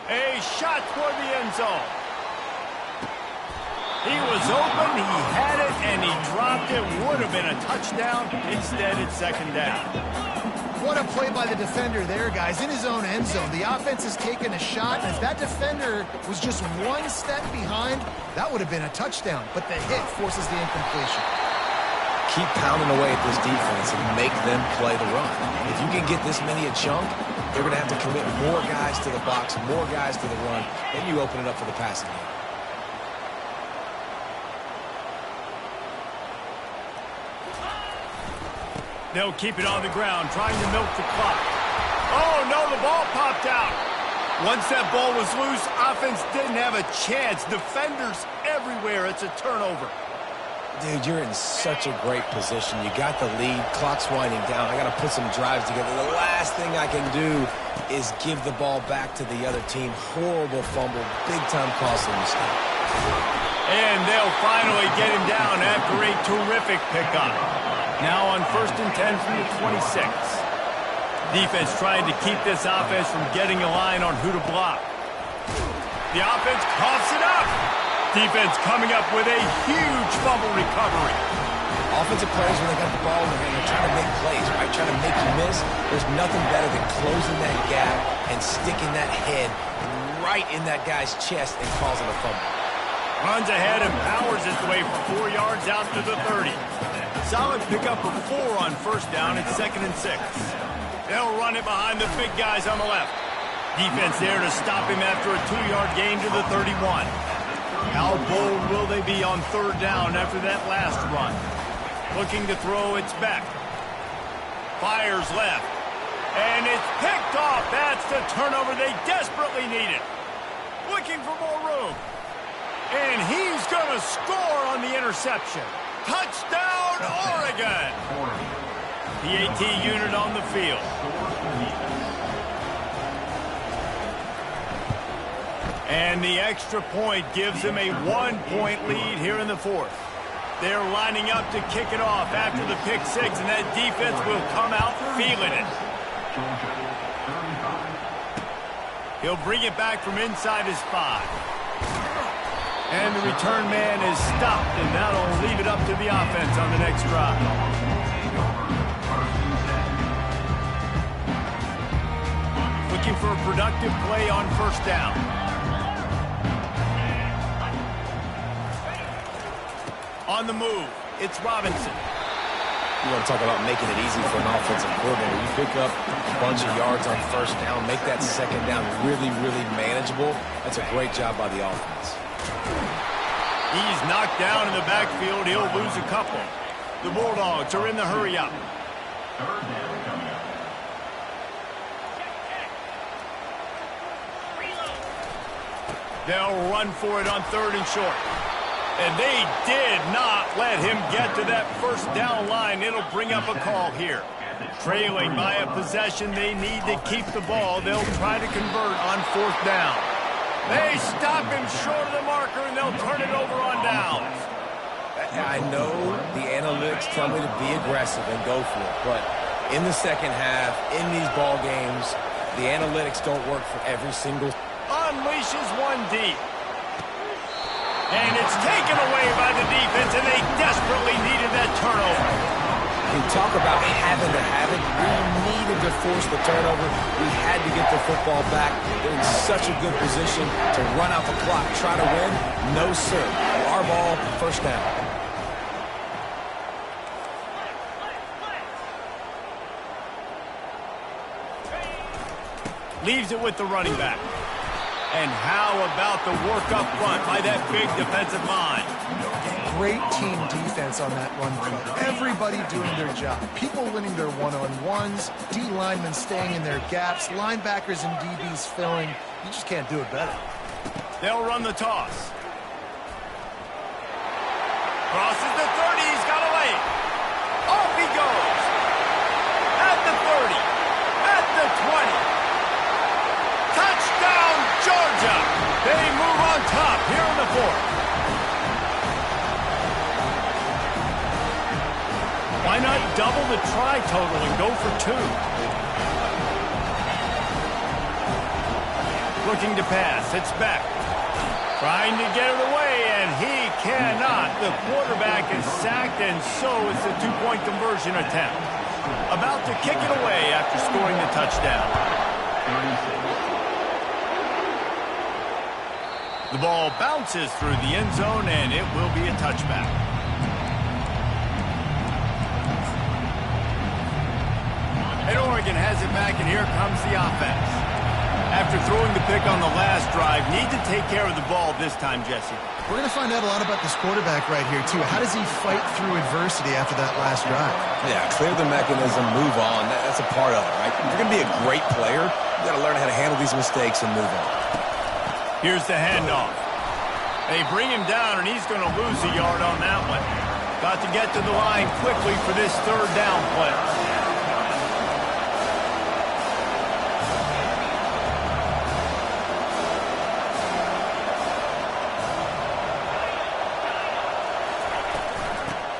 A shot toward the end zone. He was open, he had it, and he dropped it. Would have been a touchdown. Instead, it's 2nd down. What a play by the defender there, guys. In his own end zone, the offense has taken a shot, and if that defender was just 1 step behind, that would have been a touchdown. But the hit forces the incompletion. Keep pounding away at this defense and make them play the run. If you can get this many a chunk, they're going to have to commit more guys to the box, more guys to the run, then you open it up for the passing game. They'll keep it on the ground, trying to milk the clock. Oh, no, the ball popped out. Once that ball was loose, offense didn't have a chance. Defenders everywhere. It's a turnover. Dude, you're in such a great position. You got the lead. Clock's winding down. I got to put some drives together. The last thing I can do is give the ball back to the other team. Horrible fumble. Big-time costly mistake. And they'll finally get him down after a terrific pickup. Now on 1st and 10 from the 26. Defense trying to keep this offense from getting a line on who to block. The offense coughs it up. Defense coming up with a huge fumble recovery. Offensive players, when they got the ball in their hand, they're trying to make plays, right? Trying to make you miss. There's nothing better than closing that gap and sticking that head right in that guy's chest and causing a fumble. Runs ahead and powers his way for 4 yards out to the 30. Solid pickup of 4 on 1st down. It's 2nd and 6. They'll run it behind the big guys on the left. Defense there to stop him after a 2-yard gain to the 31. How bold will they be on 3rd down after that last run? Looking to throw, it's back. Fires left. And it's picked off. That's the turnover they desperately needed. Looking for more room. And he's going to score on the interception. Touchdown, Oregon! PAT unit on the field. And the extra point gives them a 1-point lead here in the 4th. They're lining up to kick it off after the pick 6, and that defense will come out feeling it. He'll bring it back from inside his 5. And the return man is stopped, and that'll leave it up to the offense on the next drive. Looking for a productive play on 1st down. On the move, it's Robinson. You want to talk about making it easy for an offensive coordinator. You pick up a bunch of yards on 1st down, make that 2nd down really, really manageable. That's a great job by the offense. He's knocked down in the backfield. He'll lose a couple. The Bulldogs are in the hurry-up. They'll run for it on 3rd and short. And they did not let him get to that 1st down line. It'll bring up a call here. Trailing by a possession, they need to keep the ball. They'll try to convert on 4th down. They stop him short of the marker, and they'll turn it over on downs. I know the analytics tell me to be aggressive and go for it, but in the 2nd half, in these ball games, the analytics don't work for every single. Unleashes one deep. And it's taken away by the defense, and they desperately needed that turnover. You talk about having to have it. We needed to force the turnover. We had to get the football back. They're in such a good position to run out the clock, try to win. No, sir. Our ball, 1st down. Leaves it with the running back. And how about the work up front by that big defensive line? Great team defense on that run play. Everybody doing their job. People winning their one-on-ones, D linemen staying in their gaps, linebackers and DBs filling. You just can't do it better. They'll run the toss. Crosses the 30. He's got a lane. Off he goes. At the 30. At the 20. Touchdown, Georgia! They move on top here in the 4th. Why not double the try total and go for 2? Looking to pass. It's back. Trying to get it away, and he cannot. The quarterback is sacked, and so it's a 2-point conversion attempt. About to kick it away after scoring the touchdown. The ball bounces through the end zone, and it will be a touchback. And Oregon has it back, and here comes the offense. After throwing the pick on the last drive, need to take care of the ball this time, Jesse. We're going to find out a lot about this quarterback right here, too. How does he fight through adversity after that last drive? Yeah, clear the mechanism, move on. That's a part of it, right? If you're going to be a great player, you got to learn how to handle these mistakes and move on. Here's the handoff. They bring him down, and he's going to lose a yard on that one. Got to get to the line quickly for this 3rd down play.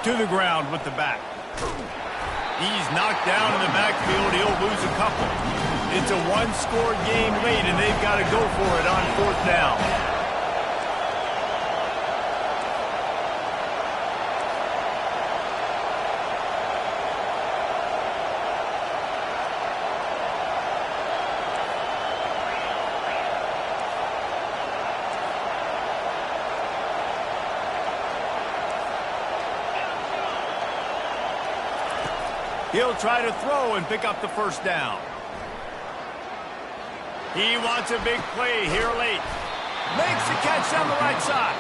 to the ground with the back. He's knocked down in the backfield. He'll lose a couple. It's a one-score game late, and they've got to go for it on 4th down. He'll try to throw and pick up the 1st down. He wants a big play here late. Makes the catch down the right side.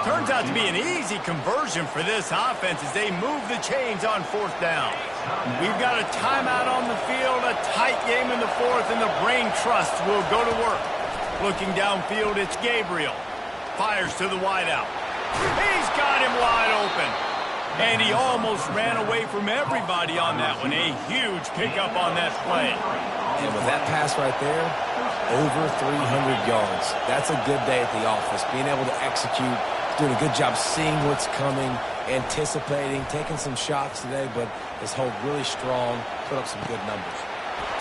Turns out to be an easy conversion for this offense as they move the chains on 4th down. We've got a timeout on the field, a tight game in the 4th, and the brain trust will go to work. Looking downfield, it's Gabriel. Fires to the wideout. He's got him wide open. And he almost ran away from everybody on that one. A huge pickup on that play. And with that pass right there, over 300 yards. That's a good day at the office. Being able to execute, doing a good job seeing what's coming, anticipating, taking some shots today, but his hold really strong, put up some good numbers.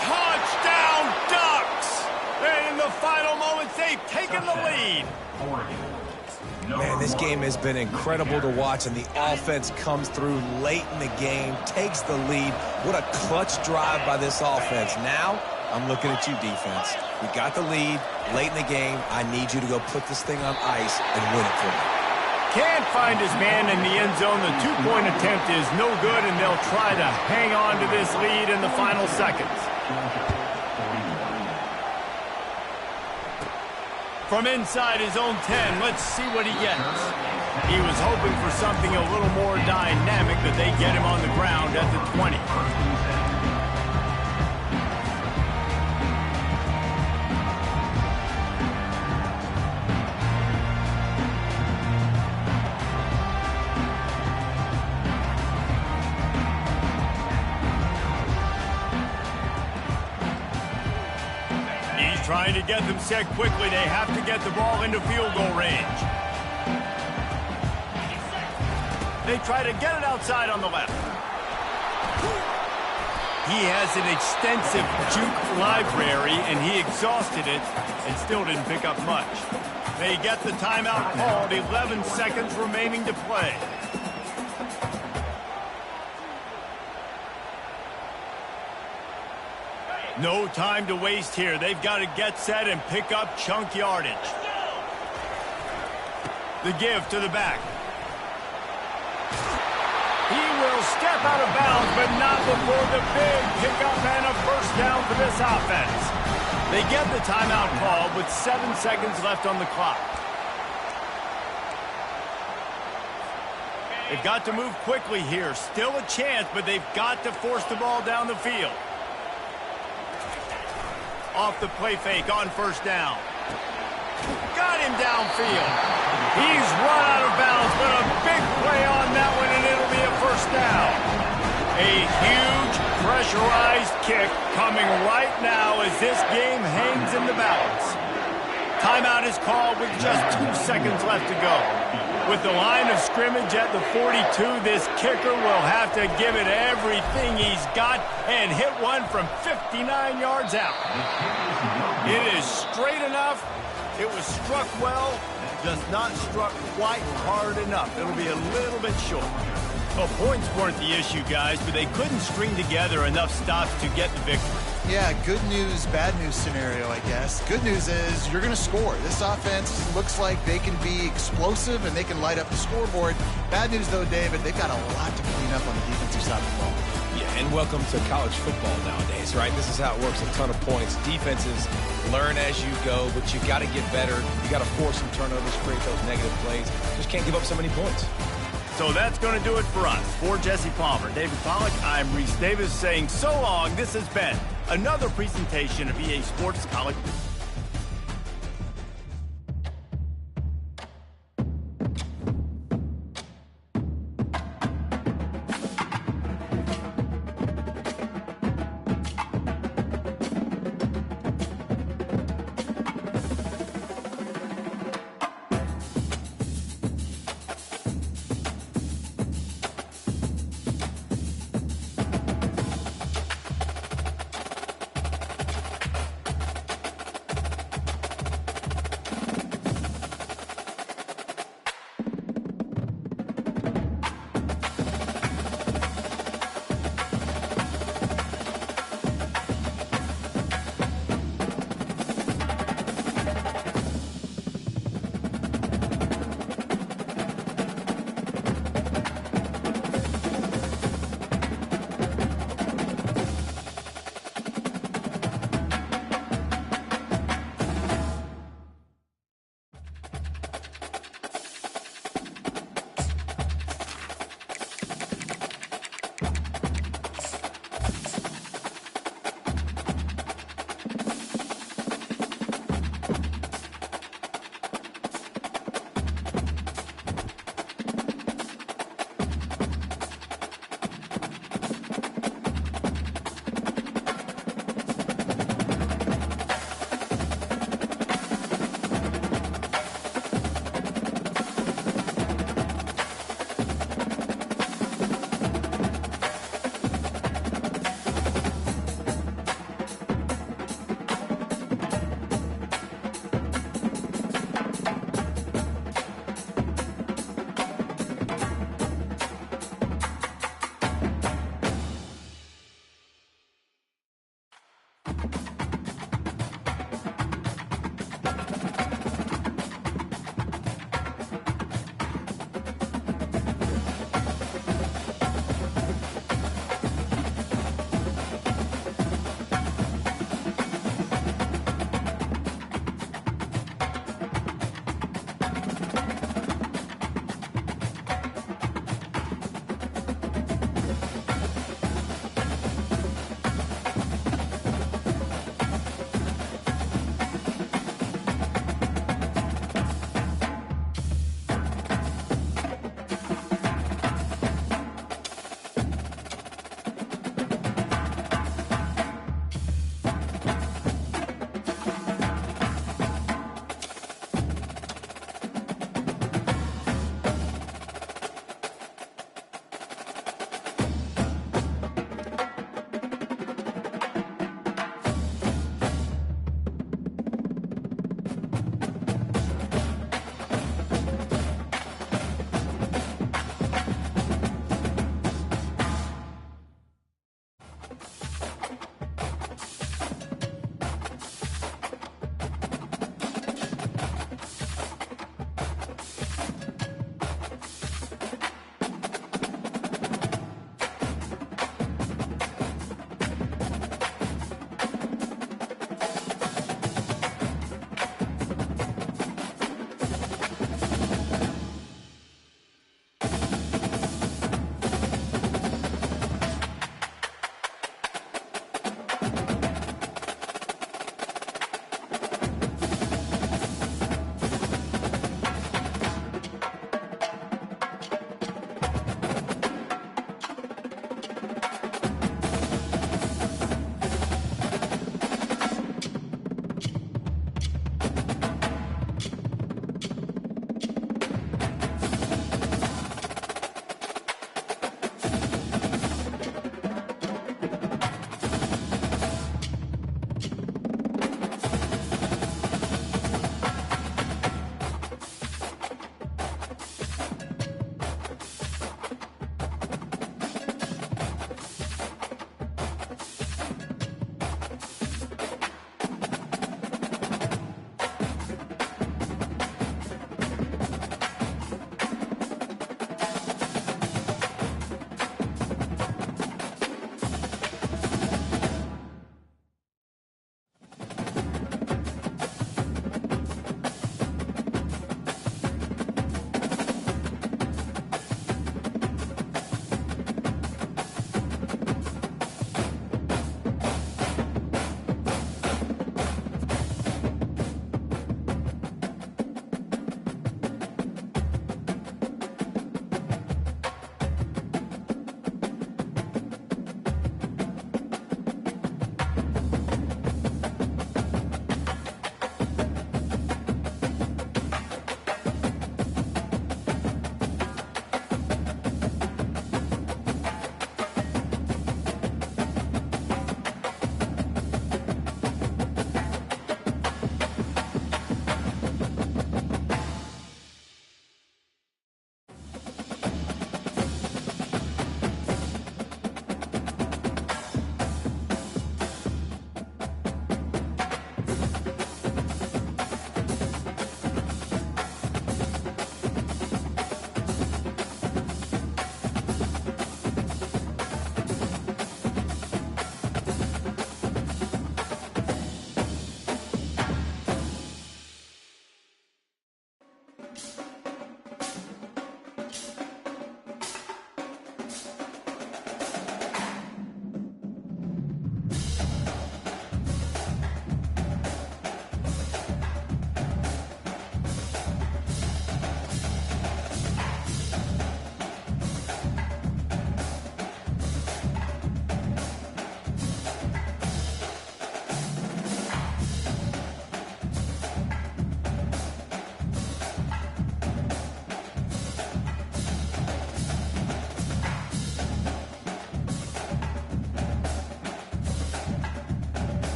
Touchdown, Ducks! And in the final moments, they've taken the lead. Man, this game has been incredible to watch, and the offense comes through late in the game, takes the lead. What a clutch drive by this offense. Now, I'm looking at you, defense. We got the lead late in the game. I need you to go put this thing on ice and win it for me. Can't find his man in the end zone. The two-point attempt is no good, and they'll try to hang on to this lead in the final seconds. From inside his own 10, let's see what he gets. He was hoping for something a little more dynamic, but they get him on the ground at the 20. Trying to get them set quickly. They have to get the ball into field goal range. They try to get it outside on the left. He has an extensive juke library, and he exhausted it and still didn't pick up much. They get the timeout called. 11 seconds remaining to play. No time to waste here. They've got to get set and pick up chunk yardage. The give to the back. He will step out of bounds, but not before the big pickup and a 1st down for this offense. They get the timeout call with 7 seconds left on the clock. They've got to move quickly here. Still a chance, but they've got to force the ball down the field. Off the play fake on 1st down. Got him downfield. He's run out of bounds, but a big play on that one, and it'll be a 1st down. A huge pressurized kick coming right now as this game hangs in the balance. Timeout is called with just 2 seconds left to go. With the line of scrimmage at the 42, this kicker will have to give it everything he's got and hit one from 59 yards out. It is straight enough. It was struck well, just not struck quite hard enough. It'll be a little bit short. Well, points weren't the issue, guys, but they couldn't string together enough stops to get the victory. Yeah, good news, bad news scenario, I guess. Good news is you're going to score. This offense looks like they can be explosive and they can light up the scoreboard. Bad news, though, David, they've got a lot to clean up on the defensive side of the ball. Yeah, and welcome to college football nowadays, right? This is how it works, a ton of points. Defenses learn as you go, but you got to get better. You got to force some turnovers, create those negative plays. Just can't give up so many points. So that's going to do it for us. For Jesse Palmer, David Pollack, I'm Reese Davis saying so long. This has been another presentation of EA Sports College.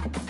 you